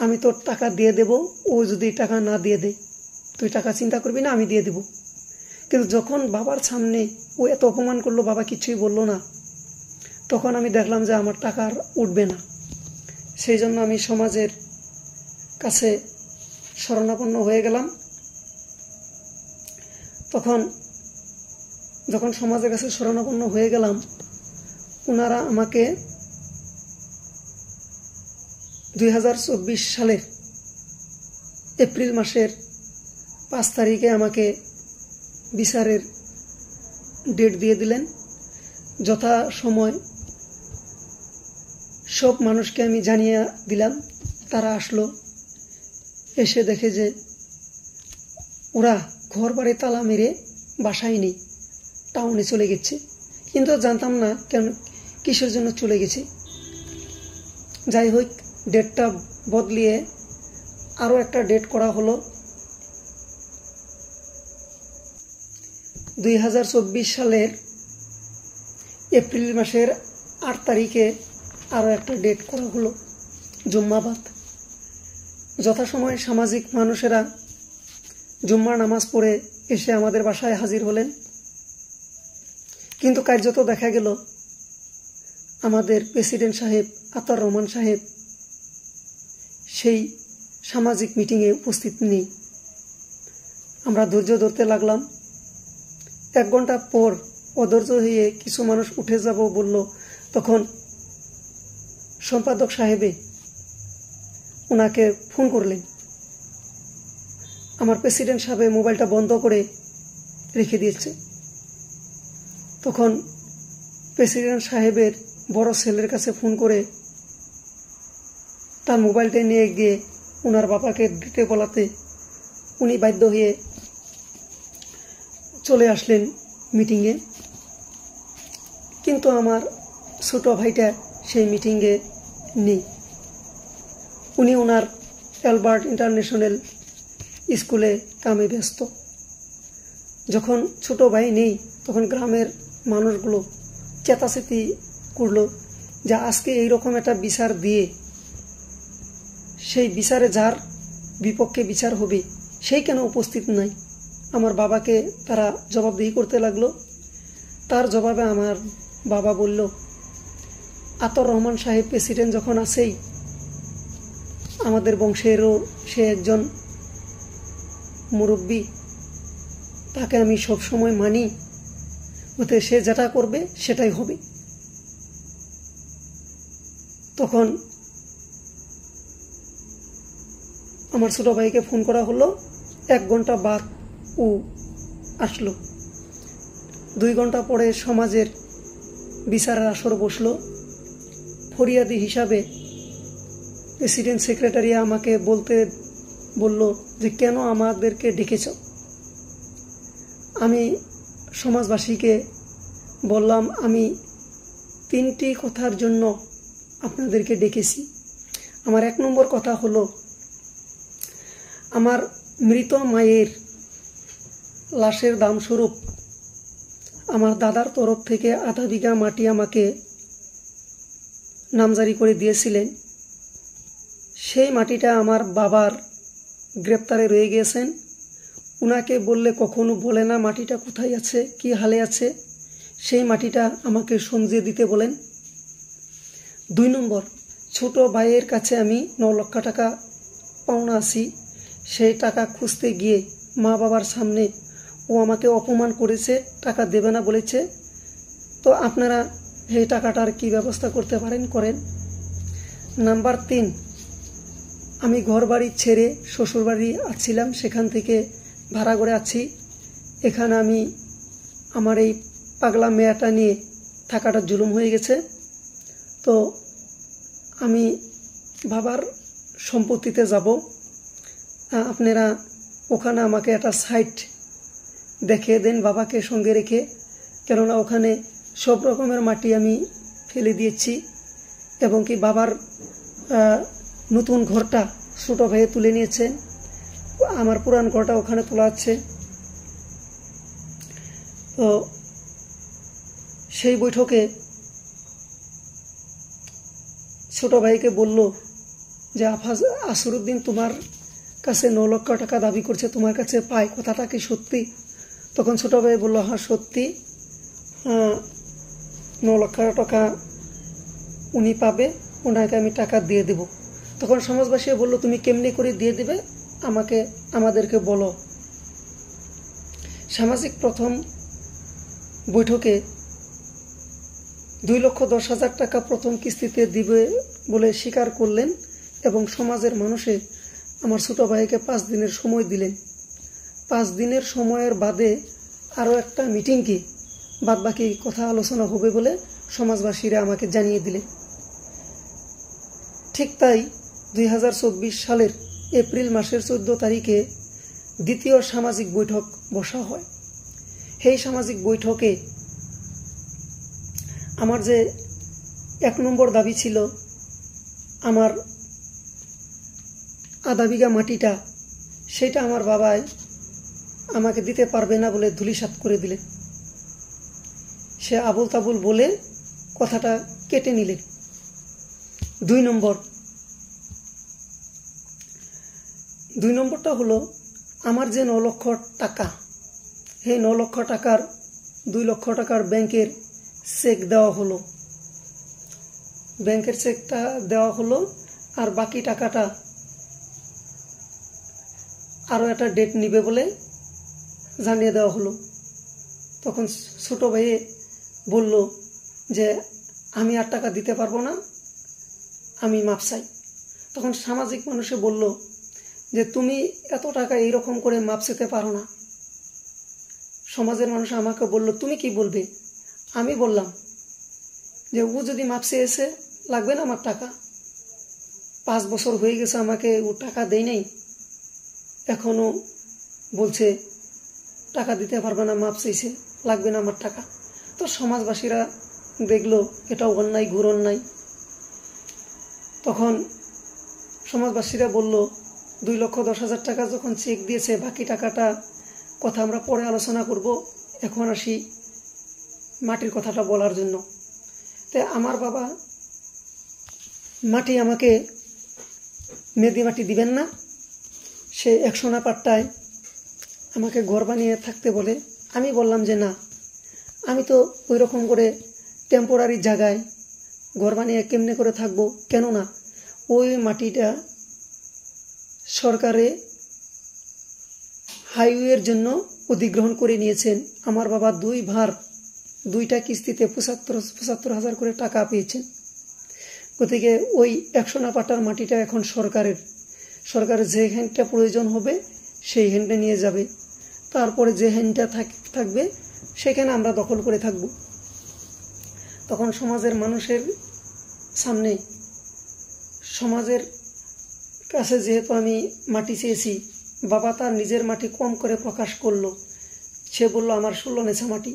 আমি তোর টাকা দিয়ে দেব, ও যদি টাকা না দিয়ে দেয় তুই টাকা চিন্তা করবি না, আমি দিয়ে দেব। কিন্তু যখন বাবার সামনে ও এত অপমান করলো, বাবা কিছুই বললো না, তখন আমি দেখলাম যে আমার টাকা আর উঠবে না। সেই জন্য আমি সমাজের কাছে শরণাপন্ন হয়ে গেলাম। যখন সমাজের কাছে শরণাপন্ন হয়ে গেলাম, ওনারা আমাকে 2024 সালের এপ্রিল মাসের 5 তারিখে আমাকে বিচারের ডেট দিয়ে দিলেন। যথা সময় সব মানুষকে আমি জানিয়ে দিলাম। তারা আসলো, এসে দেখে যে ওরা ঘর বাড়ি তালা মেরে বাসায় নেই, টাউনে চলে গেছে। কিন্তু জানতাম না কেন কিসের জন্য চলে গেছে। যাই হোক, ডেটটা বদলিয়ে আরও একটা ডেট করা হলো। 2024 সালের এপ্রিল মাসের 8 তারিখে আরও একটা ডেট করা হলো, জুম্মাবাদ। যথাসময়ে সামাজিক মানুষেরা জুম্মার নামাজ পড়ে এসে আমাদের বাসায় হাজির হলেন। কিন্তু কার্যত দেখা গেল আমাদের প্রেসিডেন্ট সাহেব আতর রহমান সাহেব সেই সামাজিক মিটিংয়ে উপস্থিত নেই। আমরা ধৈর্য ধরতে লাগলাম। 1 ঘন্টা পর অধৈর্য হয়ে কিছু মানুষ উঠে যাব বলল। তখন সম্পাদক সাহেবে ওনাকে ফোন করলেন। আমার প্রেসিডেন্ট সাহেব মোবাইলটা বন্ধ করে রেখে দিয়েছে। তখন প্রেসিডেন্ট সাহেবের বড় ছেলের কাছে ফোন করে তার মোবাইলটা নিয়ে গিয়ে ওনার বাবাকে দিতে বলাতে উনি বাধ্য হয়ে চলে আসলেন মিটিংয়ে। কিন্তু আমার ছোট ভাইটা সেই মিটিংয়ে নেই। উনি ওনার অ্যালবার্ট ইন্টারন্যাশনাল স্কুলে কামে ব্যস্ত। যখন ছোট ভাই নেই তখন গ্রামের মানুষগুলো চেতাচেতি করলো যে আজকে এইরকম একটা বিচার দিয়ে সেই বিচারে যার বিপক্ষে বিচার হবে সেই কেন উপস্থিত নাই। আমার বাবাকে তারা জবাবদিহি করতে লাগলো। তার জবাবে আমার বাবা বলল, আতর রহমান সাহেব প্রেসিডেন্ট যখন আছেই আমাদের বংশেরও সে একজন মুরব্বী, তাকে আমি সবসময় মানি, ওতে সে যেটা করবে সেটাই হবে। তখন আমার ছোট ভাইকে ফোন করা হলো, 1 ঘন্টা বাদ ও আসলো। 2 ঘন্টা পরে সমাজের বিচারের আসর বসলো। ফরিয়াদি হিসাবে প্রেসিডেন্ট সেক্রেটারি আমাকে বলতে বলল যে কেন আমাদেরকে ডেকেছ। আমি সমাজবাসীকে বললাম আমি 3টি কথার জন্য আপনাদেরকে ডেকেছি। আমার 1 নম্বর কথা হলো, আমার মৃত মায়ের লাশের দাম স্বরূপ আমার দাদার তরফ থেকে 1/2 বিঘা মাটি আমাকে নামজারি করে দিয়েছিলেন। সেই মাটিটা আমার বাবার গ্রেপ্তারে রয়ে গিয়েছেন। উনাকে বললে কখনো বলে না মাটিটা কোথায় আছে, কি হালে আছে। সেই মাটিটা আমাকে সমঝিয়ে দিতে বলেন। 2 নম্বর, ছোট ভাইয়ের কাছে আমি 9 লক্ষ টাকা পাওনা আছি। সেই টাকা খুঁজতে গিয়ে মা বাবার সামনে ও আমাকে অপমান করেছে, টাকা দেবে না বলেছে। তো আপনারা এই টাকাটার কি ব্যবস্থা করতে পারেন করেন। নাম্বার 3, আমি ঘর বাড়ি ছেড়ে শ্বশুরবাড়ি আসছিলাম, সেখান থেকে ভাড়া করে আছি। এখানে আমি আমার এই পাগলা মেয়েটা নিয়ে থাকাটা জুলুম হয়ে গেছে। তো আমি বাবার সম্পত্তিতে যাব, আপনারা ওখানে আমাকে একটা সাইট দেখিয়ে দেন বাবাকে সঙ্গে রেখে, কেননা ওখানে সব রকমের মাটি আমি ফেলে দিয়েছি এবং কি বাবার নতুন ঘরটা ছোটো ভাইয়ে তুলে নিয়েছে, আমার পুরান ঘরটা ওখানে তোলা আছে। তো সেই বৈঠকে ছোট ভাইকে বলল যে আসরুদ্দিন তোমার কাছে 9 লক্ষ টাকা দাবি করছে, তোমার কাছে পায়, কথাটা কি সত্যি? তখন ছোট ভাই বলল হ্যাঁ সত্যি, 9 লক্ষ টাকা উনি পাবে, ওনাকে আমি টাকা দিয়ে দেব। তখন সমাজবাসী বলল তুমি কেমনি করে দিয়ে দিবে, আমাদেরকে বলো। সামাজিক প্রথম বৈঠকে 2,10,000 টাকা প্রথম কিস্তিতে দিবে বলে স্বীকার করলেন এবং সমাজের মানুষে আমার ছোট ভাইকে 5 দিনের সময় দিলেন। 5 দিনের সময়ের বাদে আরও একটা মিটিংকে বাদবাকি কথা আলোচনা হবে বলে সমাজবাসীরা আমাকে জানিয়ে দিলেন। ঠিক তাই 2024 সালের এপ্রিল মাসের 14 তারিখে দ্বিতীয় সামাজিক বৈঠক বসা হয়। এই সামাজিক বৈঠকে আমার যে 1 নম্বর দাবি ছিল, আমার 1/2 বিঘা মাটিটা, সেটা আমার বাবাই আমাকে দিতে পারবে না বলে ধুলিসাৎ করে দিলেন। সে আবুল তাবুল বলে কথাটা কেটে নিলেন। 2 নম্বরটা হলো আমার যে 9 লক্ষ টাকা, এই 9 লক্ষ টাকার 2 লক্ষ টাকার ব্যাংকের চেক দেওয়া হলো, ব্যাংকের চেকটা দেওয়া হলো, আর বাকি টাকাটা আরও একটা ডেট নিবে বলে জানিয়ে দেওয়া হলো। তখন ছোট ভাইয়ে বলল যে আমি আর টাকা দিতে পারবো না, আমি মাপ চাই। তখন সামাজিক মানুষে বলল যে তুমি এত টাকা এইরকম করে মাপ চেতে পারো না। সমাজের মানুষ আমাকে বলল তুমি কি বলবে? আমি বললাম যে ও যদি মাপ চেয়েছে লাগবে না আমার টাকা, 5 বছর হয়ে গেছে আমাকে ও টাকা দেয় নাই, এখনো বলছে টাকা দিতে পারবে না, মাপ চেয়েছে, লাগবে না আমার টাকা। তো সমাজবাসীরা দেখলো এটা অন্যায়, ঘোর অন্যায়। তখন সমাজবাসীরা বলল 2,10,000 টাকা যখন চেক দিয়েছে, বাকি টাকাটা কথা আমরা পরে আলোচনা করব, এখন আসি মাটির কথাটা বলার জন্য। তাই আমার বাবা মাটি আমাকে মেদি মাটি দিবেন না, সে 100 না পাট্টায় আমাকে ঘর বানিয়ে থাকতে বলে। আমি বললাম যে না, আমি তো ওই রকম করে টেম্পোরারি জায়গায় ঘর বানিয়ে কেমনে করে থাকবো, কেননা ওই মাটিটা সরকারে হাইওয়ের জন্য অধিগ্রহণ করে নিয়েছেন। আমার বাবা দুইটা কিস্তিতে ৭৫,০০০ করে টাকা পেয়েছেন। গতিকে ওই ১০০ পাটার মাটিটা এখন সরকারের যে হ্যান্ডটা প্রয়োজন হবে সেই হ্যান্ডে নিয়ে যাবে। তারপরে যে হ্যান্ডটা থাকবে সেখানে আমরা দখল করে থাকব। তখন সমাজের মানুষের সামনে, সমাজের কাছে যেহেতু আমি মাটি চেয়েছি, বাবা তার নিজের মাটি কম করে প্রকাশ করলো। সে বলল আমার ১৬ নেশা মাটি।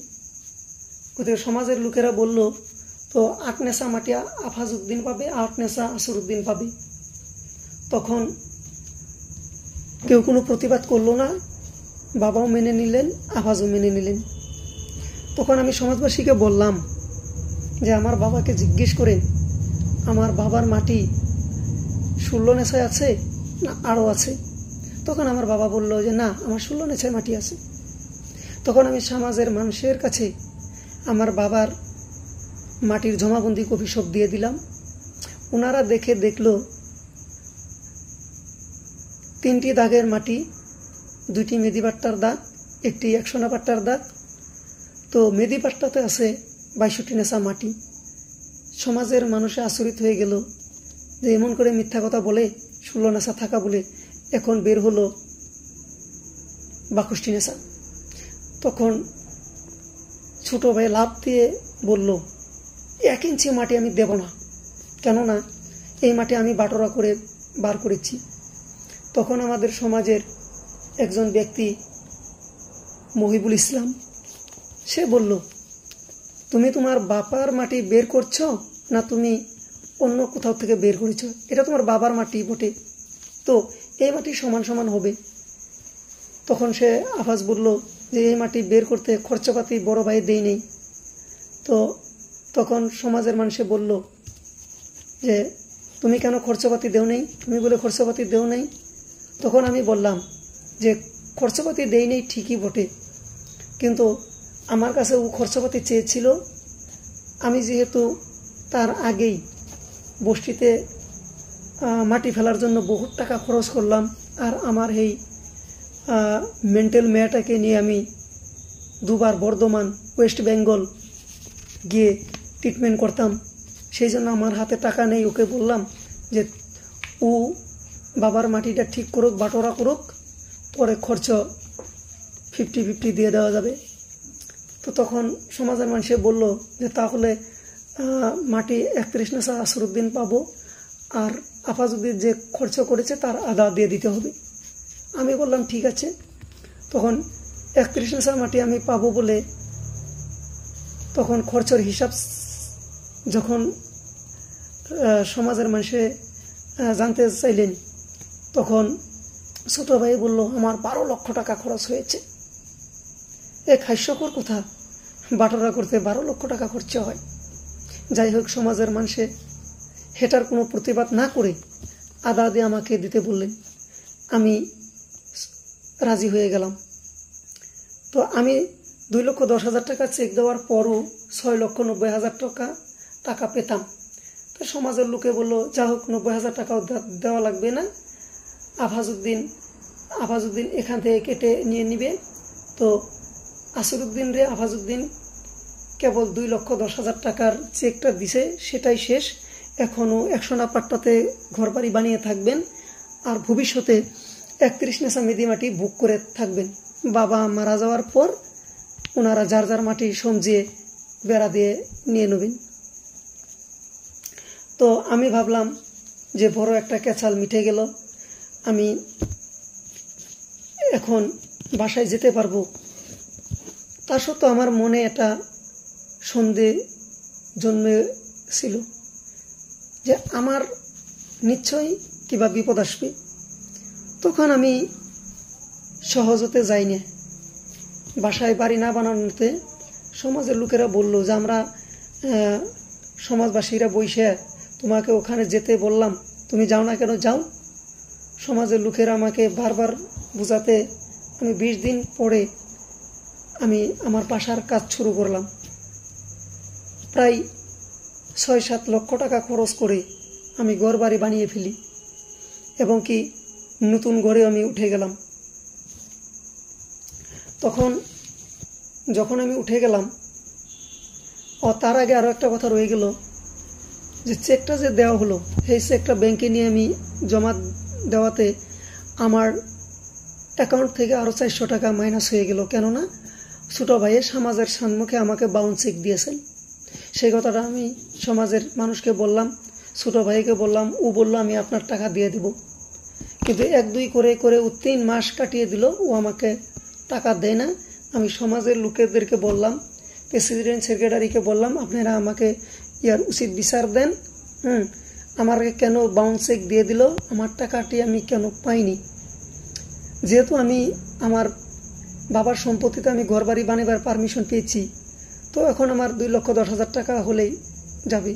গতিকে সমাজের লোকেরা বলল তো ৮ নেশা মাটি আফাজউদ্দিন পাবে, ৮ নেশা আসরউদ্দিন পাবে। তখন কেউ কোনো প্রতিবাদ করলো না, বাবাও মেনে নিলেন, আফাজও মেনে নিলেন। তখন আমি সমাজবাসীকে বললাম যে আমার বাবাকে জিজ্ঞেস করেন আমার বাবার মাটি ১৬ নেশায় আছে না আরও আছে। তখন আমার বাবা বলল যে না, আমার ১৬ নেশায় মাটি আছে। তখন আমি সমাজের মানুষের কাছে আমার বাবার মাটির জমাবন্দি কপি সব দিয়ে দিলাম। ওনারা দেখল ৩টি দাগের মাটি, 2টি মেদিপাট্টার দাগ, 1টি ১০০ পাট্টার দাগ। তো মেদিপাট্টাতে আছে ৬২ নেশা মাটি। সমাজের মানুষে আচরিত হয়ে গেল যে এমন করে মিথ্যা কথা বলে ১৬ নেশা থাকা বলে এখন বের হলো ৬২ নেশা। তখন ছোট ভাই লাভ দিয়ে বলল 1 ইঞ্চি মাটি আমি দেব না, কেননা এই মাটি আমি বাটোরা করে বার করেছি। তখন আমাদের সমাজের একজন ব্যক্তি মহিবুল ইসলাম, সে বলল তুমি তোমার বাবার মাটি বের করছো না তুমি অন্য কোথাও থেকে বের করেছো? এটা তোমার বাবার মাটি বটে, তো এই মাটি সমান সমান হবে। তখন সে আফাজ বলল যে এই মাটি বের করতে খরচাপাতি বড় ভাই দেই নেই। তো তখন সমাজের মানুষে বলল যে তুমি কেন খরচাপাতি দেও নেই? তুমি বলে খরচাপাতি দেও নেই। তখন আমি বললাম যে খরচাপাতি দেই নেই ঠিকই বটে, কিন্তু আমার কাছে ও খরচাপাতি চেয়েছিল। আমি যেহেতু তার আগেই বস্তিতে মাটি ফেলার জন্য বহুত টাকা খরচ করলাম, আর আমার এই মেন্টাল মেয়েটাকে নিয়ে আমি 2 বার বর্ধমান, ওয়েস্ট বেঙ্গল গিয়ে ট্রিটমেন্ট করতাম, সেই জন্য আমার হাতে টাকা নেই। ওকে বললাম যে ও বাবার মাটিটা ঠিক করুক, বাটোরা করুক, পরে খরচ 50-50 দিয়ে দেওয়া যাবে। তো তখন সমাজের মানুষে বলল যে তাহলে মাটি 31 নেশা আসরউদ্দিন পাবো, আর আফাজউদ্দিন যে খরচ করেছে তার আদা দিয়ে দিতে হবে। আমি বললাম ঠিক আছে। তখন 31 নেশা মাটি আমি পাবো বলে তখন খরচের হিসাব যখন সমাজের মানুষে জানতে চাইলেন, তখন ছোট ভাই বলল আমার 12 লক্ষ টাকা খরচ হয়েছে। এক হাস্যকর কথা, বাটোরা করতে 12 লক্ষ টাকা খরচ হয়। যাই হোক, সমাজের মানুষে হেটার কোনো প্রতিবাদ না করে আদা দিয়ে আমাকে দিতে বললেন। আমি রাজি হয়ে গেলাম। তো আমি 2,10,000 টাকা চেক দেওয়ার পরও 6,90,000 টাকা পেতাম। তো সমাজের লোকে বলল যা হোক 90,000 টাকাও দেওয়া লাগবে না, আফাজউদ্দিন এখান থেকে কেটে নিয়ে নিবে। তো আসরউদ্দিন রে আফাজউদ্দিন কেবল 2,10,000 টাকার চেকটা দিছে, সেটাই শেষ। এখনও 100 পাট্টাতে ঘরবাড়ি বানিয়ে থাকবেন, আর ভবিষ্যতে 31 নেশা মেদি মাটি বুক করে থাকবেন। বাবা মারা যাওয়ার পর ওনারা যার যার মাটি সমঝিয়ে বেড়া দিয়ে নিয়ে নেবেন। তো আমি ভাবলাম যে বড় একটা ক্যাচাল মিটে গেল, আমি এখন বাসায় যেতে পারবো। তা সত্ত্বেও আমার মনে একটা সন্দেহ জন্মেছিল যে আমার নিশ্চয়ই কিবা বিপদ আসবে। তখন আমি সহজতে যাই না, বাসায় বাড়ি না বানানোতে সমাজের লোকেরা বলল যে আমরা সমাজবাসীরা বইসে তোমাকে ওখানে যেতে বললাম, তুমি যাও না কেন? যাও। সমাজের লোকেরা আমাকে বারবার বোঝাতে আমি 20 দিন পরে আমি আমার বাসার কাজ শুরু করলাম। প্রায় 6-7 লক্ষ টাকা খরচ করে আমি ঘর বাড়ি বানিয়ে ফেলি, এবং কি নতুন ঘরে আমি উঠে গেলাম। যখন আমি উঠে গেলাম, তার আগে আরও একটা কথা রয়ে গেল, যে চেকটা যে দেওয়া হলো, সেই চেকটা ব্যাংকে নিয়ে আমি জমা দেওয়াতে আমার অ্যাকাউন্ট থেকে আরও 400 টাকা মাইনাস হয়ে গেল। কেননা ছোটো ভাইয়ে সমাজের সম্মুখে আমাকে বাউন্স চেক দিয়েছেন। সেই কথাটা আমি সমাজের মানুষকে বললাম, ছোটো ভাইকে বললাম, ও বলল আমি আপনার টাকা দিয়ে দিব। কিন্তু 1-2 করে ও 3 মাস কাটিয়ে দিল, ও আমাকে টাকা দেয় না। আমি সমাজের লোকেদেরকে বললাম, প্রেসিডেন্ট সেক্রেটারিকে বললাম, আপনারা আমাকে ইয়ার উচিত বিচার দেন। আমাকে কেন বাউন্স চেক দিয়ে দিল, আমার টাকাটি আমি কেন পাইনি। যেহেতু আমি আমার বাবার সম্পত্তিতে আমি ঘরবাড়ি বানাবার পারমিশন পেয়েছি, তো এখন আমার 2,10,000 টাকা হলেই যাবে।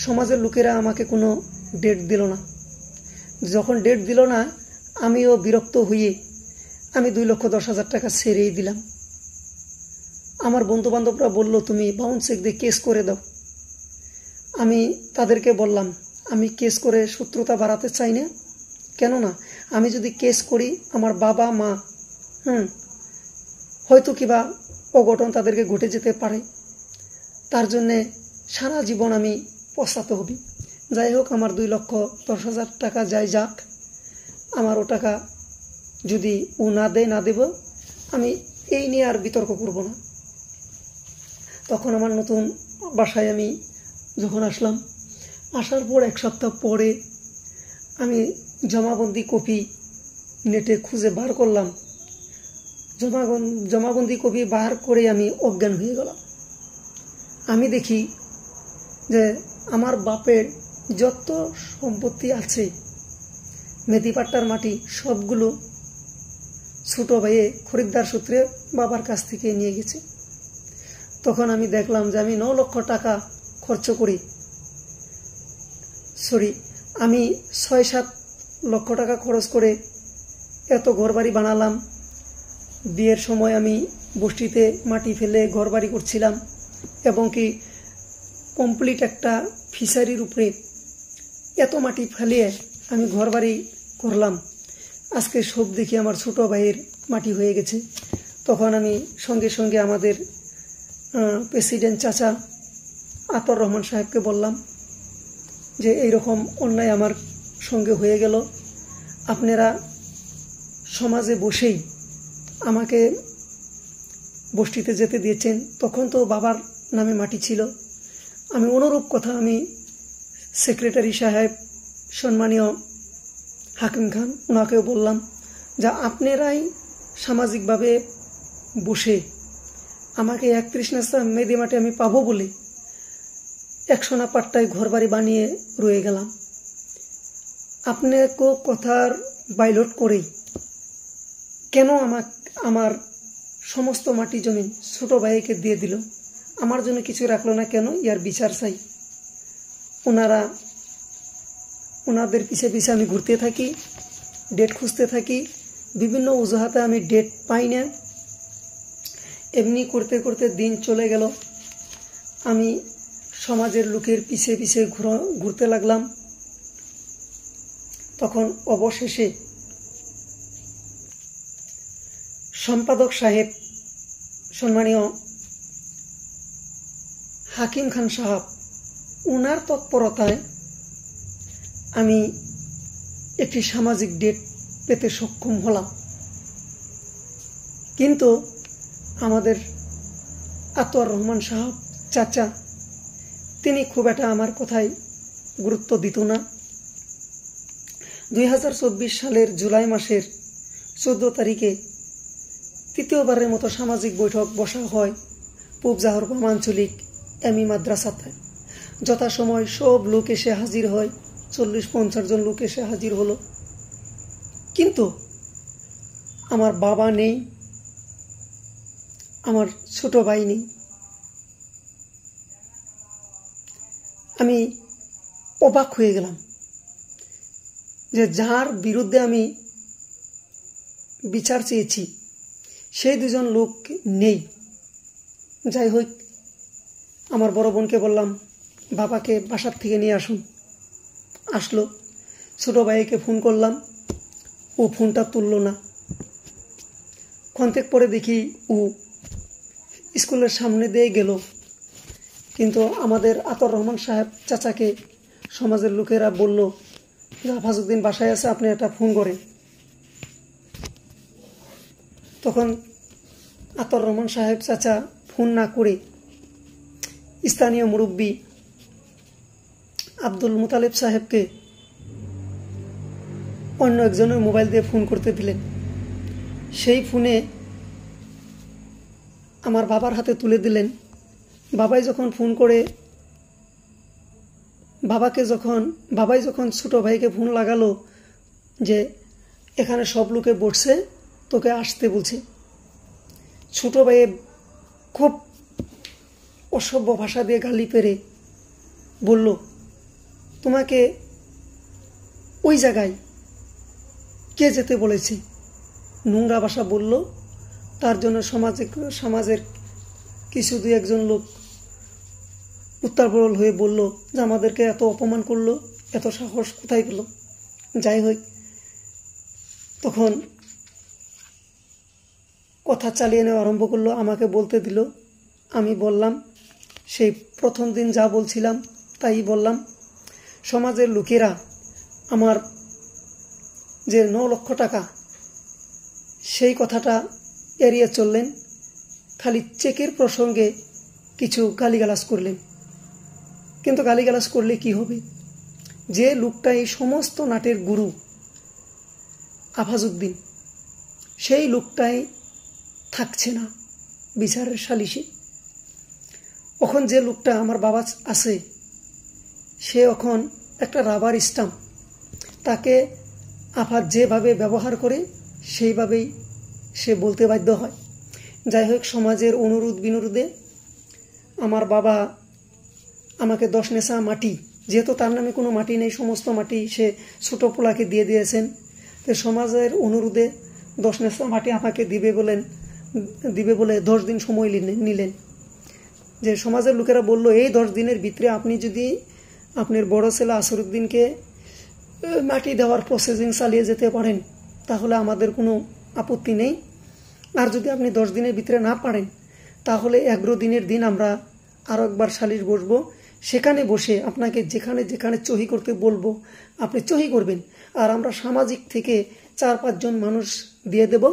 সমাজের লোকেরা আমাকে কোনো ডেট দিল না। যখন ডেট দিল না, আমিও বিরক্ত হয়ে আমি 2,10,000 টাকা ছেড়েই দিলাম। আমার বন্ধুবান্ধবরা বলল, তুমি বাউন্স চেক দিয়ে কেস করে দাও। আমি তাদেরকে বললাম, আমি কেস করে শত্রুতা বাড়াতে চাই না। কেননা আমি যদি কেস করি, আমার বাবা মা হয়তো কিবা অঘটন তাদেরকে ঘটে যেতে পারে। তার জন্যে সারা জীবন আমি পস্তাতে হবে। যাই হোক, আমার 2,10,000 টাকা যাই যাক, আমার ও টাকা যদি ও না দেব, আমি এই নিয়ে আর বিতর্ক করব না। তখন আমার নতুন বাসায় আমি যখন আসলাম, আসার পর 1 সপ্তাহ পরে আমি জমাবন্দি কপি নেটে খুঁজে বার করলাম। জমাবন্দি কপি বার করে আমি অজ্ঞান হয়ে গেলাম। আমি দেখি যে আমার বাপের যত সম্পত্তি আছে, মেদিপাট্টার মাটি, সবগুলো ছোট ভাইয়ে খরিদ্দার সূত্রে বাবার কাছ থেকে নিয়ে গেছে। তখন আমি দেখলাম যে আমি 9 লক্ষ টাকা খরচ করি, আমি 6-7 লক্ষ টাকা খরচ করে এত ঘরবাড়ি বানালাম। বিয়ের সময় আমি বস্তিতে মাটি ফেলে ঘরবাড়ি করছিলাম, এবং কি কমপ্লিট একটা ফিশারির উপরে এত মাটি ফেলিয়ে আমি ঘরবাড়ি করলাম। আজকে সব দেখি আমার ছোট ভাইয়ের মাটি হয়ে গেছে। তখন আমি সঙ্গে সঙ্গে আমাদের প্রেসিডেন্ট চাচা আতর রহমান সাহেবকে বললাম যে এইরকম অন্যায় আমার সঙ্গে হয়ে গেল। আপনারা সমাজে বসেই আমাকে বস্তিতে যেতে দিয়েছেন। তখন তো বাবার নামে মাটি ছিল। আমি অনুরূপ কথা আমি সেক্রেটারি সাহেব সম্মানীয় হাকিম খান, ওনাকেও বললাম যে আপনারাই সামাজিকভাবে বসে আমাকে 31 নাস্তা মেদি মাটি আমি পাবো বলে 100 না পাট্টায় ঘরবাড়ি বানিয়ে রয়ে গেলাম। আপনাকে কথার বাইলট করেই কেন আমার সমস্ত মাটি জমিন ছোট ভাইকে দিয়ে দিল, আমার জন্য কিছু রাখলো না কেন? ইয়ার বিচার চাই। ওনাদের পিছে পিছে আমি ঘুরতে থাকি, ডেট খুঁজতে থাকি, বিভিন্ন অজুহাতে আমি ডেট পাই না। এমনি করতে করতে দিন চলে গেল। আমি সমাজের লোকের পিছে পিছে ঘুরতে লাগলাম। তখন অবশেষে সম্পাদক সাহেব সম্মানীয় হাকিম খান সাহেব, ওনার তৎপরতায় আমি একটি সামাজিক ডেট পেতে সক্ষম হলাম। কিন্তু আমাদের আতর রহমান সাহেব চাচা, তিনি খুব একটা আমার কথায় গুরুত্ব দিত না। 2024 সালের জুলাই মাসের 14 তারিখে তৃতীয়বারের মতো সামাজিক বৈঠক বসা হয় পূব জাহরপাম আঞ্চলিক এমই মাদ্রাসাতে। যথাসময় সব লোক এসে হাজির হয়, 40-50 জন লোক এসে হাজির হলো। কিন্তু আমার বাবা নেই, আমার ছোট ভাই নেই। আমি অবাক হয়ে গেলাম যে যার বিরুদ্ধে আমি বিচার চেয়েছি সেই 2 জন লোক নেই। যাই হোক, আমার বড় বোনকে বললাম বাবাকে বাসার থেকে নিয়ে আসুন। আসলো। ছোট ভাইকে ফোন করলাম, ও ফোনটা তুলল না। ক্ষণেক পরে দেখি ও স্কুলের সামনে দিয়ে গেল, কিন্তু আমাদের আতর রহমান সাহেব চাচাকে সমাজের লোকেরা বলল যে আফাজউদ্দিন বাসায় আছে, আপনি একটা ফোন করেন। তখন আতর রহমান সাহেব চাচা ফোন না করে স্থানীয় মুরব্বী আব্দুল মুতালিব সাহেবকে অন্য একজনের মোবাইল দিয়ে ফোন করতে দিলেন। সেই ফোনে আমার বাবার হাতে তুলে দিলেন। বাবাই যখন ফোন করে বাবাই যখন ছোট ভাইকে ফোন লাগালো যে এখানে সব লোকে বসছে, তোকে আসতে বলছে। ছোট ভাই খুব অসভ্য ভাষা দিয়ে গালি পেরে বলল, তোমাকে ওই জায়গায় কে যেতে বলেছে? নোংরা ভাষা বলল। তার জন্য সমাজের কিছু দুই একজন লোক উত্তালপাড়ল হয়ে বলল যে আমাদেরকে এত অপমান করলো, এত সাহস কোথায় পেল? যাই হোক, তখন কথা চালিয়ে নেওয়া আরম্ভ করলো, আমাকে বলতে দিল। আমি বললাম, সেই প্রথম দিন যা বলছিলাম তাই বললাম। সমাজের লোকেরা আমার যে 9 লক্ষ টাকা, সেই কথাটা এড়িয়ে চললেন। খালি চেকের প্রসঙ্গে কিছু গালিগালাজ করলেন। কিন্তু গালিগালাজ করলে কি হবে? যে লোকটা এই সমস্ত নাটের গুরু আফাজউদ্দিন, সেই লোকটাই থাকছে না বিচারের সালিশে। এখন যে লোকটা আমার বাবা আছে, সে এখন একটা রাবার স্টাম্প। তাকে আফাজ যেভাবে ব্যবহার করে সেইভাবেই সে বলতে বাধ্য হয়। যাই হোক, সমাজের অনুরোধ বিনোরোধে আমার বাবা আমাকে 10 নেশা মাটি, যেহেতু তার নামে কোনো মাটি নেই, সমস্ত মাটি সে ছোট পোলাকে দিয়ে দিয়েছেন। তো সমাজের অনুরোধে 10 নেশা মাটি আমাকে দিবে বলে 10 দিন সময় নিলেন। যে সমাজের লোকেরা বলল, এই 10 দিনের ভিতরে আপনি যদি আপনার বড় ছেলে আসরউদ্দিনকে মাটি দেওয়ার প্রসেসিং চালিয়ে যেতে পারেন তাহলে আমাদের কোনো আপত্তি নেই। আর যদি আপনি 10 দিনের ভিতরে না পারেন তাহলে 11 দিনের দিন আমরা আরও একবার সালিশ বসবো। সেখানে বসে আপনাকে যেখানে যেখানে চহি করতে বলবো আপনি চহি করবেন। আর আমরা সামাজিক থেকে 4-5 জন মানুষ দিয়ে দেব,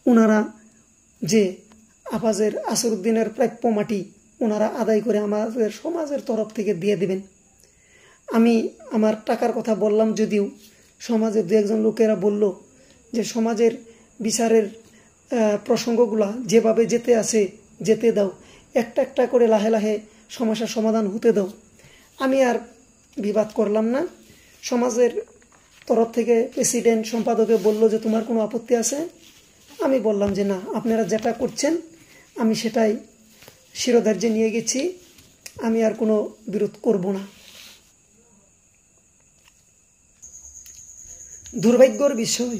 ওনারা যে আফাজের আসরউদ্দিনের প্রাপ্য মাটি ওনারা আদায় করে আমাদের সমাজের তরফ থেকে দিয়ে দেবেন। আমি আমার টাকার কথা বললাম, যদিও সমাজের 2-1 লোকেরা বলল যে সমাজের বিচারের প্রসঙ্গগুলা যেভাবে যেতে দাও, একটা একটা করে লাহে লাহে সমস্যার সমাধান হতে দাও। আমি আর বিবাদ করলাম না। সমাজের তরফ থেকে প্রেসিডেন্ট সম্পাদকে বলল যে তোমার কোনো আপত্তি আছে? আমি বললাম যে না, আপনারা যেটা করছেন আমি সেটাই শিরোধার্যে নিয়ে গেছি, আমি আর কোনো বিরোধ করব না। দুর্ভাগ্যর বিষয়,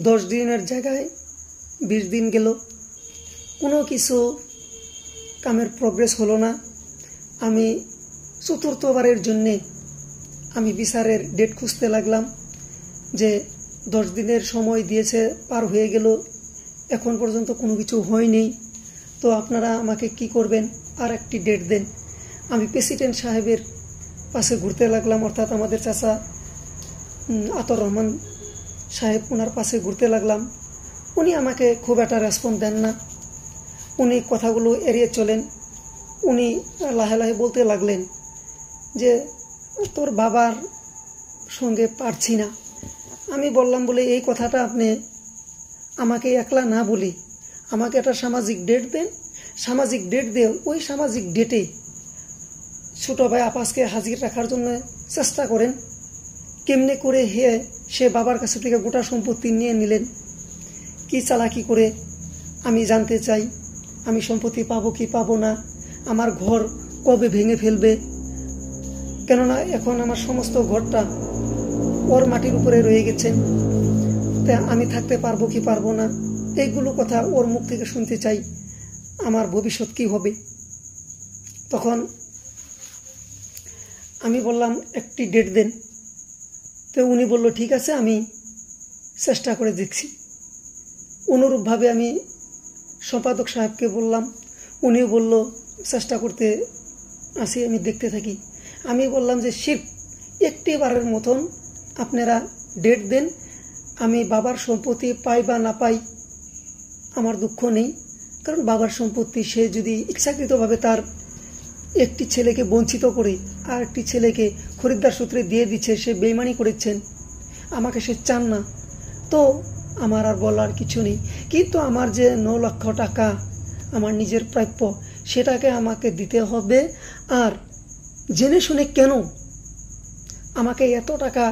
10 দিনের জায়গায় 20 দিন গেল, কোনো কিছু কামের প্রগ্রেস হলো না। আমি 4র্থবারের জন্যে আমি বিচারের ডেট খুঁজতে লাগলাম যে 10 দিনের সময় দিয়েছে, পার হয়ে গেল, এখন পর্যন্ত কোনো কিছু হয়নি। তো আপনারা আমাকে কি করবেন? আর একটি ডেট দেন। আমি প্রেসিডেন্ট সাহেবের পাশে ঘুরতে লাগলাম, অর্থাৎ আমাদের চাচা আতর রহমান সাহেব, ওনার পাশে ঘুরতে লাগলাম। উনি আমাকে খুব একটা রেসপন্স দেন না, উনি কথাগুলো এড়িয়ে চলেন। উনি লাহে লাহে বলতে লাগলেন যে তোর বাবার সঙ্গে পারছি না। আমি বললাম বলে এই কথাটা আপনি আমাকে একলা না বলে আমাকে একটা সামাজিক ডেট দেন। সামাজিক ডেট দিয়ে ওই সামাজিক ডেটে ছোটো ভাই আপাসকে হাজির রাখার জন্য চেষ্টা করেন। কেমনে করে সে বাবার কাছে থেকে গোটা সম্পত্তি নিয়ে নিলেন, কি চালাকি করে আমি জানতে চাই। আমি সম্পত্তি পাবো কি পাবো না, আমার ঘর কবে ভেঙে ফেলবে, কেননা এখন আমার সমস্ত ঘরটা ওর মাটির উপরে রয়ে গেছে, তা আমি থাকতে পারবো কি পারবো না, এইগুলো কথা ওর মুখ থেকে শুনতে চাই। আমার ভবিষ্যৎ কি হবে? তখন আমি বললাম একটি ডেট দেন। তো উনি বলল ঠিক আছে, আমি চেষ্টা করে দেখছি। অনুরূপভাবে আমি সম্পাদক সাহেবকে বললাম, উনিও বলল চেষ্টা করতে আসি, আমি দেখতে থাকি। আমি বললাম যে শিব একটিবারের মতন আপনারা ডেট দেন, আমি বাবার সম্পত্তি পাই বা না পাই আমার দুঃখ নেই, কারণ বাবার সম্পত্তি সে যদি ইচ্ছাকৃতভাবে তার একটি ছেলেকে বঞ্চিত করে আর একটি ছেলেকে খরিদ্দার সূত্রে দিয়ে দিচ্ছে, সে বেইমানি করেছেন, আমাকে সে চান না, তো আমার আর বলার কিছু নেই। কিন্তু আমার যে 9 লক্ষ টাকা আমার নিজের প্রাপ্য, সেটাকে আমাকে দিতে হবে। আর জেনে শুনে কেন আমাকে এত টাকা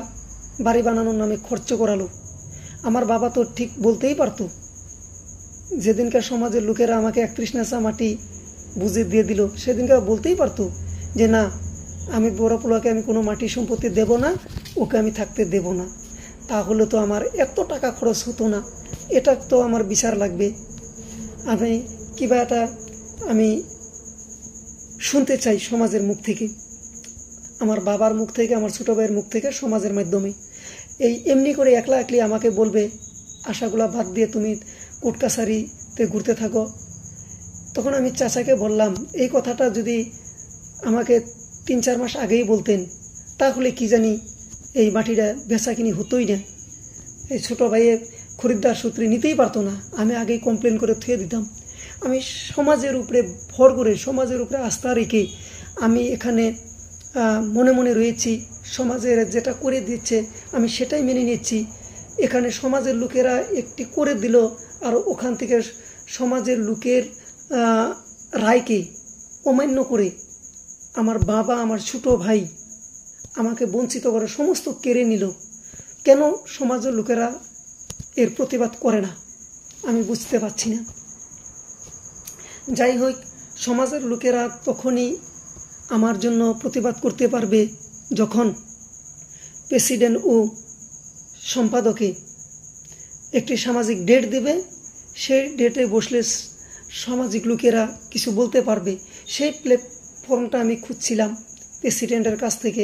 বাড়ি বানানোর নামে খরচ করালো? আমার বাবা তো ঠিক বলতেই পারতো, যেদিনকার সমাজের লোকেরা আমাকে 31 নেশা মাটি বুঝে দিয়ে দিল, সেদিনকার বলতেই পারতো যে না, আমি বড় পোলাকে আমি কোনো মাটি সম্পত্তি দেব না, ওকে আমি থাকতে দেব না। তাহলে তো আমার এত টাকা খরচ হতো না। এটা তো আমার বিচার লাগবে। আমি কিবা এটা আমি শুনতে চাই সমাজের মুখ থেকে, আমার বাবার মুখ থেকে, আমার ছোটো ভাইয়ের মুখ থেকে, সমাজের মাধ্যমে। এই এমনি করে একলা একলি আমাকে বলবে আশাগুলা বাদ দিয়ে তুমি কোর্ট কাছারিতে ঘুরতে থাকো। তখন আমি চাচাকে বললাম, এই কথাটা যদি আমাকে 3-4 মাস আগেই বলতেন, তাহলে কি জানি এই মাটিটা বেচাকিনি হতোই না, এই ছোটো ভাইয়ের খরিদ্দার সূত্রে নিতেই পারতো না। আমি আগেই কমপ্লেন করে থুয়ে দিতাম। আমি সমাজের উপরে ভর করে, সমাজের উপরে আস্থা রেখে আমি এখানে মনে মনে রয়েছি। সমাজের যেটা করে দিচ্ছে আমি সেটাই মেনে নিচ্ছি। এখানে সমাজের লোকেরা একটি করে দিল, আর ওখান থেকে সমাজের লোকের রায়কে অমান্য করে আমার বাবা, আমার ছোটো ভাই আমাকে বঞ্চিত করে সমস্ত কেড়ে নিল। কেন সমাজের লোকেরা এর প্রতিবাদ করে না আমি বুঝতে পারছি না। যাই হোক, সমাজের লোকেরা তখনই আমার জন্য প্রতিবাদ করতে পারবে যখন প্রেসিডেন্ট ও সম্পাদকে একটি সামাজিক ডেট দেবে। সেই ডেটে বসলে সামাজিক লোকেরা কিছু বলতে পারবে। সেই প্ল্যাটফর্মটা আমি খুঁজছিলাম প্রেসিডেন্টের কাছ থেকে।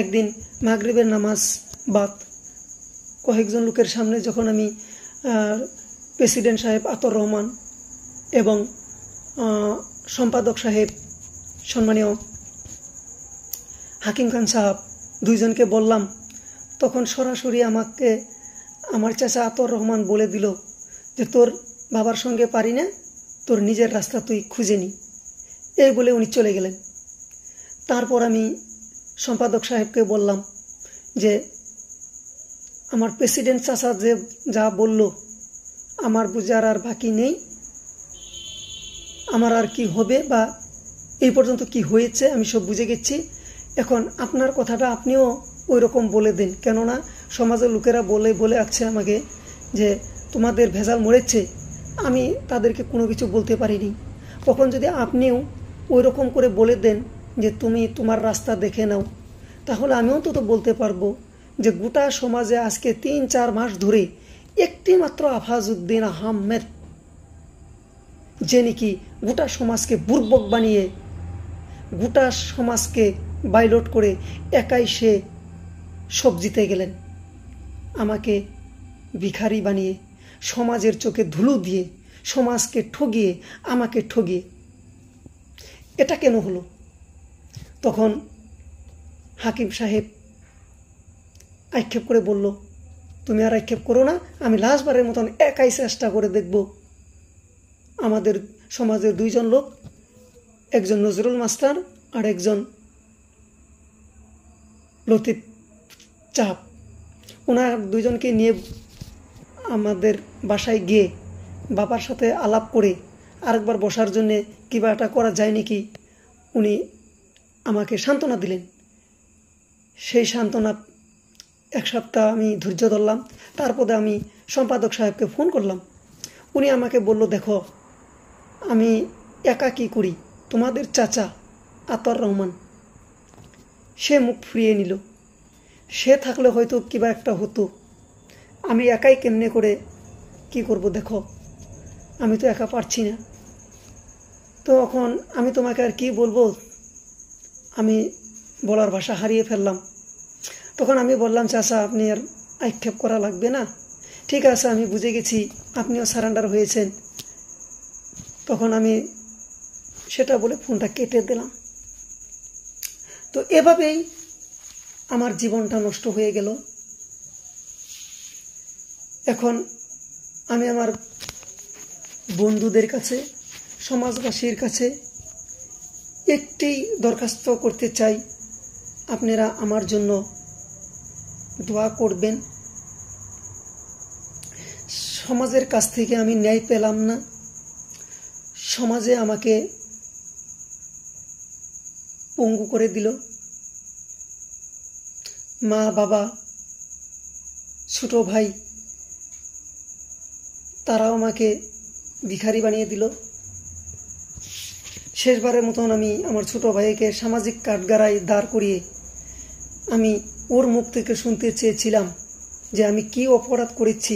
একদিন মাগরিবের নামাজ বাদ কয়েকজন লোকের সামনে যখন আমি প্রেসিডেন্ট সাহেব আতর রহমান এবং সম্পাদক সাহেব সম্মানীয় হাকিম খান সাহেব দুইজনকে বললাম, তখন সরাসরি আমাকে আমার চাচা আতর রহমান বলে দিল যে তোর বাবার সঙ্গে পারি না, তোর নিজের রাস্তা তুই খুঁজে নি। এই বলে উনি চলে গেলেন। তারপর আমি সম্পাদক সাহেবকে বললাম যে আমার প্রেসিডেন্ট চাচা যে যা বলল আমার বুঝার আর বাকি নেই, আমার আর কি হবে বা এই পর্যন্ত কি হয়েছে আমি সব বুঝে গেছি। এখন আপনার কথাটা আপনিও ওই রকম বলে দেন, কেননা সমাজের লোকেরা বলে আসছে আমাকে যে তোমাদের ভেজাল মরেছে। আমি তাদেরকে কোনো কিছু বলতে পারিনি। তখন যদি আপনিও ওই রকম করে বলে দেন যে তুমি তোমার রাস্তা দেখে নাও, তাহলে আমিও তো বলতে পারবো যে গোটা সমাজে আজকে 3-4 মাস ধরে একটি মাত্র আফাজউদ্দিন আহমেদ, যে নাকি গোটা সমাজকে বুর্বক বানিয়ে, গোটা সমাজকে বাইলট করে একাই সে সব জিতে গেলেন, আমাকে ভিখারি বানিয়ে, সমাজের চোখে ধুলো দিয়ে, সমাজকে ঠগিয়ে, আমাকে ঠগিয়ে। এটা কেন হলো? তখন হাকিম সাহেব আক্ষেপ করে বলল, তুমি আর আক্ষেপ করো না, আমি লাস্টবারের মতন একাই চেষ্টা করে দেখব। আমাদের সমাজের 2 জন লোক, একজন নজরুল মাস্টার আর একজন লতিফ চাপ, ওনার 2 জনকে নিয়ে আমাদের বাসায় গিয়ে বাবার সাথে আলাপ করে আরেকবার বসার জন্যে কিবা একটা করা যায় নাকি উনি আমাকে সান্ত্বনা দিলেন। সেই সান্ত্বনা 1 সপ্তাহ আমি ধৈর্য ধরলাম। তারপরে আমি সম্পাদক সাহেবকে ফোন করলাম। উনি আমাকে বলল, দেখো আমি একা কী করি, তোমাদের চাচা আতর রহমান সে মুখ ফুরিয়ে নিল, সে থাকলে হয়তো কিবা একটা হতো, আমি একাই কেমনে করে কি করব, দেখো আমি তো একা পারছি না। তো এখন আমি তোমাকে আর কি বলবো, আমি বলার ভাষা হারিয়ে ফেললাম। তখন আমি বললাম, চাচা আপনি আর আক্ষেপ করা লাগবে না, ঠিক আছে, আমি বুঝে গেছি আপনিও সারেন্ডার হয়েছেন। তখন আমি সেটা বলে ফোনটা কেটে দিলাম। তো এভাবেই আমার জীবনটা নষ্ট হয়ে গেল। এখন আমি আমার বন্ধুদের কাছে, সমাজবাসীর কাছে একটি দরখাস্ত করতে চাই, আপনারা আমার জন্য দোয়া করবেন। সমাজের কাছ থেকে আমি ন্যায় পেলাম না। সমাজে আমাকে পঙ্গু করে দিল। মা বাবা, ছোট ভাই, তারাও আমাকে ভিখারি বানিয়ে দিল। শেষবারের মতন আমি আমার ছোট ভাইকে সামাজিক কাঠগড়ায় দাঁড় করিয়ে আমি ওর মুখ থেকে শুনতে চেয়েছিলাম যে আমি কি অপরাধ করেছি,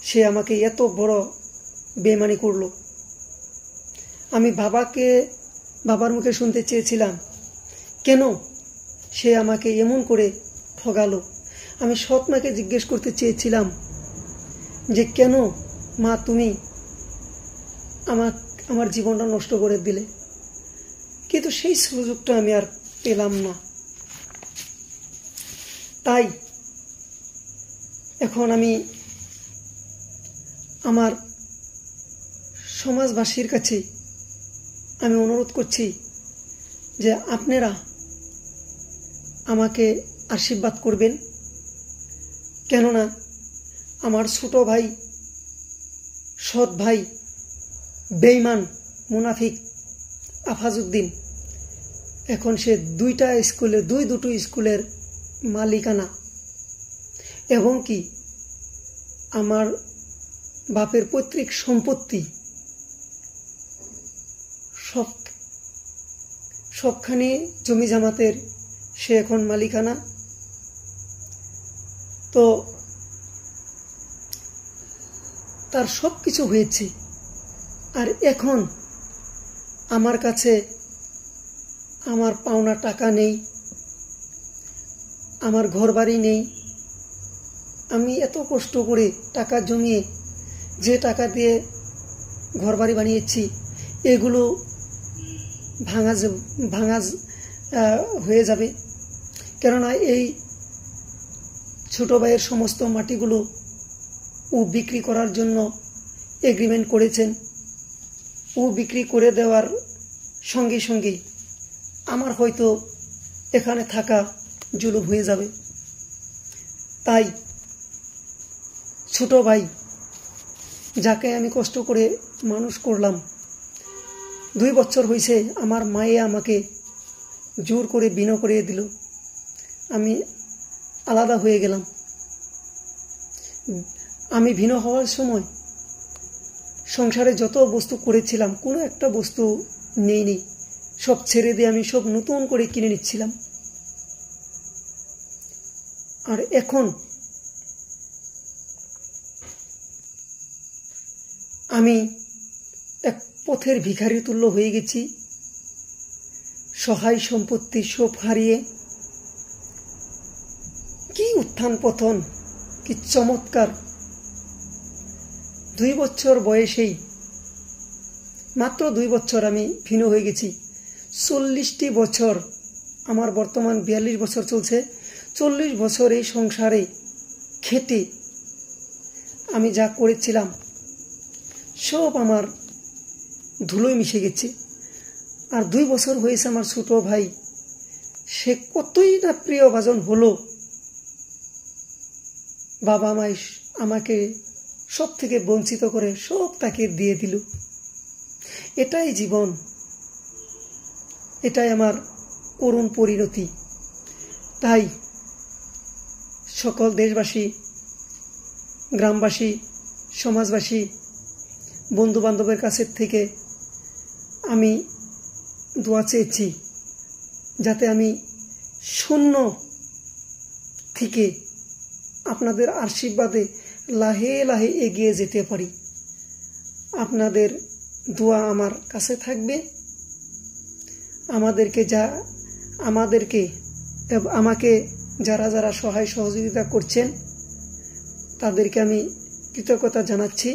সে আমাকে এত বড় বেইমানি করলো। আমি বাবার মুখে শুনতে চেয়েছিলাম কেন সে আমাকে এমন করে ঠগালো। আমি সৎ মাকে জিজ্ঞেস করতে চেয়েছিলাম যে কেন মা তুমি আমার জীবনটা নষ্ট করে দিলে, কিন্তু সেই সুযোগটা আমি আর পেলাম না। তাই এখন আমি আমার সমাজবাসীর কাছে আমি অনুরোধ করছি যে আপনারা আমাকে আশীর্বাদ করবেন, কেননা আমার ছোট ভাই, সৎ ভাই, বেঈমান মুনাফিক আফাজউদ্দিন এখন সে দুটো স্কুলের মালিকানা এবং কি আমার বাপের পৈতৃক সম্পত্তি সবখানে জমি জামাতের সে এখন মালিকানা। তো তার সব কিছু হয়েছে, আর এখন আমার কাছে আমার পাওনা টাকা নেই, আমার ঘর বাড়ি নেই। আমি এত কষ্ট করে টাকা জমিয়ে যে টাকা দিয়ে ঘর বাড়ি বানিয়েছি এগুলো ভাঙা হয়ে যাবে, কেননা এই ছোট ভাইয়ের সমস্ত মাটিগুলো ও বিক্রি করার জন্য এগ্রিমেন্ট করেছেন। ও বিক্রি করে দেওয়ার সঙ্গে সঙ্গেই আমার হয়তো এখানে থাকা জুলুম হয়ে যাবে। তাই ছোট ভাই যাকে আমি কষ্ট করে মানুষ করলাম, 2 বছর হয়েছে আমার মায়ে আমাকে জোর করে বিনা করে দিল, আমি আলাদা হয়ে গেলাম। আমি ভিন্ন হওয়ার সময় সংসারে যত বস্তু করেছিলাম কোনো একটা বস্তু নেইনি, সব ছেড়ে দিয়ে আমি সব নতুন করে কিনে নিচ্ছিলাম। আর এখন আমি এক পথের ভিখারির তুল্য হয়ে গেছি। সহায় সম্পত্তি সব হারিয়ে, কি উত্থান পতন, কি চমৎকার! 2 বছর বয়সেই, মাত্র 2 বছর আমি ভিন্ন হয়ে গেছি। 40টি বছর, আমার বর্তমান 42 বছর চলছে, 40 বছর এই সংসারে খেটে আমি যা করেছিলাম সব আমার ধুলোয় মিশে গেছে। আর 2 বছর হয়েছে আমার ছোট ভাই, সে কতই না প্রিয় ভাজন হলো। বাবা মাই আমাকে সব থেকে বঞ্চিত করে সব তাকে দিয়ে দিল। এটাই জীবন, এটাই আমার করুণ পরিণতি। তাই সকল দেশবাসী, গ্রামবাসী, সমাজবাসী, বন্ধু বান্ধবের কাছের থেকে আমি দোয়া চেয়েছি যাতে আমি শূন্য থেকে আপনাদের আশীর্বাদে লাহে লাহে এগিয়ে যেতে পারি। আপনাদের দোয়া আমার কাছে থাকবে। আমাকে যারা যারা সহায় সহযোগিতা করছেন তাদেরকে আমি কৃতজ্ঞতা জানাচ্ছি।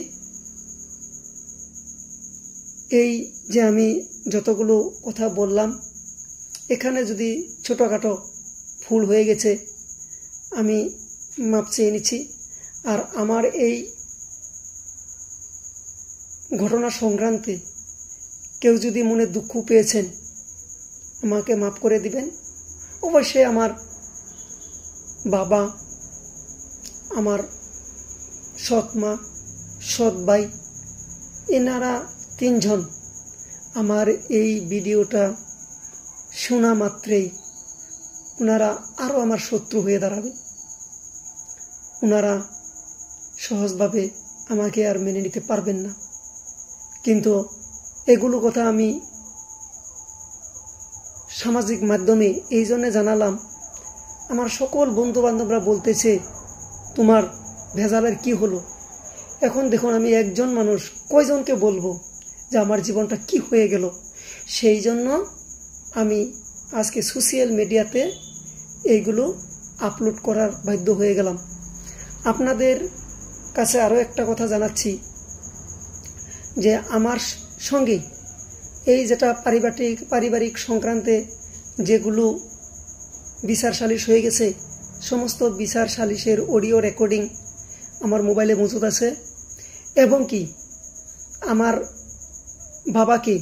এই যে আমি যতগুলো কথা বললাম, এখানে যদি ছোটোখাটো ভুল হয়ে গেছে আমি মাপ চেয়ে নিচ্ছি। আর আমার এই ঘটনা সংক্রান্তে কেউ যদি মনে দুঃখ পেয়েছেন আমাকে মাফ করে দিবেন। অবশ্যই আমার বাবা, আমার সৎ মা, সৎ ভাই, এনারা 3 জন আমার এই ভিডিওটা শোনা মাত্রেই ওনারা আরও আমার শত্রু হয়ে দাঁড়াবে। ওনারা সহজভাবে আমাকে আর মেনে নিতে পারবেন না। কিন্তু এগুলো কথা আমি সামাজিক মাধ্যমে এই জন্যে জানালাম, আমার সকল বন্ধু বান্ধবরা বলতেছে তোমার ভেজালের কি হলো। এখন দেখুন আমি একজন মানুষ, কয়জনকে বলবো যে আমার জীবনটা কি হয়ে গেল। সেই জন্য আমি আজকে সোশ্যাল মিডিয়াতে এইগুলো আপলোড করার বাধ্য হয়ে গেলাম। আপনাদের কাছে আরও একটা কথা জানাচ্ছি যে আমার সঙ্গে এই যেটা পারিবারিক সংক্রান্তে যেগুলো বিচার সালিশ হয়ে গেছে, সমস্ত বিচার সালিশের অডিও রেকর্ডিং আমার মোবাইলে মজুদ আছে। এবং কি আমার বাবাকে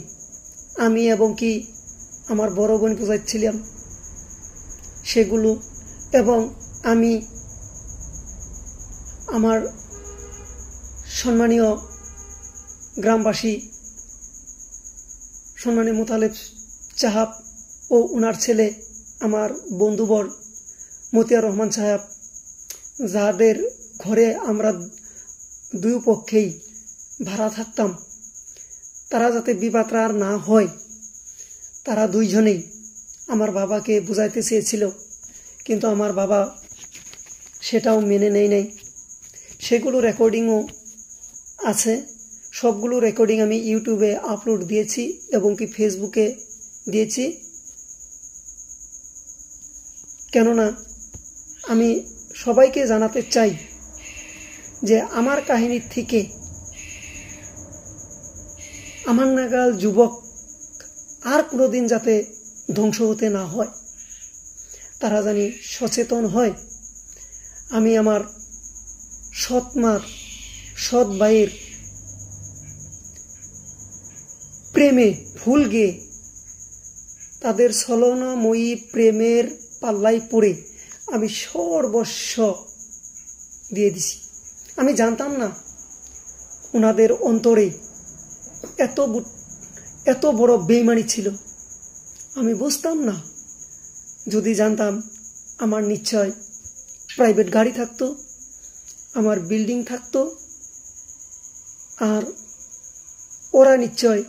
আমি এবং কি আমার বড় বোন বুঝাচ্ছিলাম সেগুলো, এবং আমি আমার সম্মানীয় গ্রামবাসী সম্মানীয় মোতালেব সাহেব ও ওনার ছেলে আমার বন্ধুবর মতিয়ার রহমান সাহেব, যাদের ঘরে আমরা 2 পক্ষেই ভাড়া থাকতাম, তারা যাতে বিবাদ আর না হয় তারা 2 জনেই আমার বাবাকে বুঝাইতে চেয়েছিল, কিন্তু আমার বাবা সেটাও মেনে নেয় নাই। সেগুলো রেকর্ডিংও আছে। সবগুলো রেকর্ডিং আমি ইউটিউবে আপলোড দিয়েছি এবং কি ফেসবুকে দিয়েছি। কেননা আমি সবাইকে জানাতে চাই যে আমার কাহিনীর থেকে আমার নাগাল যুবক আর কোনোদিন যাতে ধ্বংস হতে না হয়, তারা জানি সচেতন হয়। আমি আমার সৎ মার, সৎ ভাইয়ের প্রেমে ভুল গিয়ে তাদের ছলনাময়ী প্রেমের পাল্লাই পড়ে আমি সর্বস্ব দিয়ে দিছি। আমি জানতাম না ওনাদের অন্তরে এত বড় বেইমানি ছিল। আমি বুঝতাম না। যদি জানতাম আমার নিশ্চয় প্রাইভেট গাড়ি থাকতো, আমার বিল্ডিং থাকতো, আর ওরা নিশ্চয়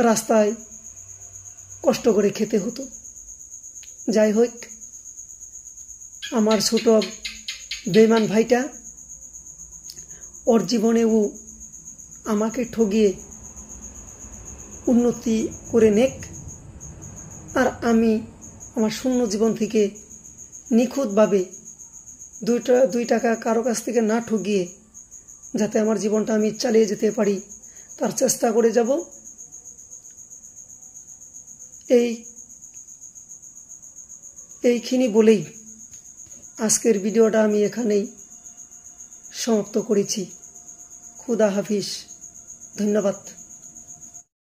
রাস্তায় কষ্ট করে খেতে হতো। যাই হোক, আমার ছোট বেঈমান ভাইটা ওর জীবনেও আমাকে ঠগিয়ে উন্নতি করে নেক, আর আমি আমার শূন্য জীবন থেকে নিখুঁতভাবে 2 টাকা কারো কাছ থেকে না ঠগিয়ে যাতে আমার জীবনটা আমি চালিয়ে যেতে পারি তার চেষ্টা করে যাব। এইখানি বলেই আজকের ভিডিওটা আমি এখানেই সমাপ্ত করেছি। খুদা হাফিজ, ধন্যবাদ।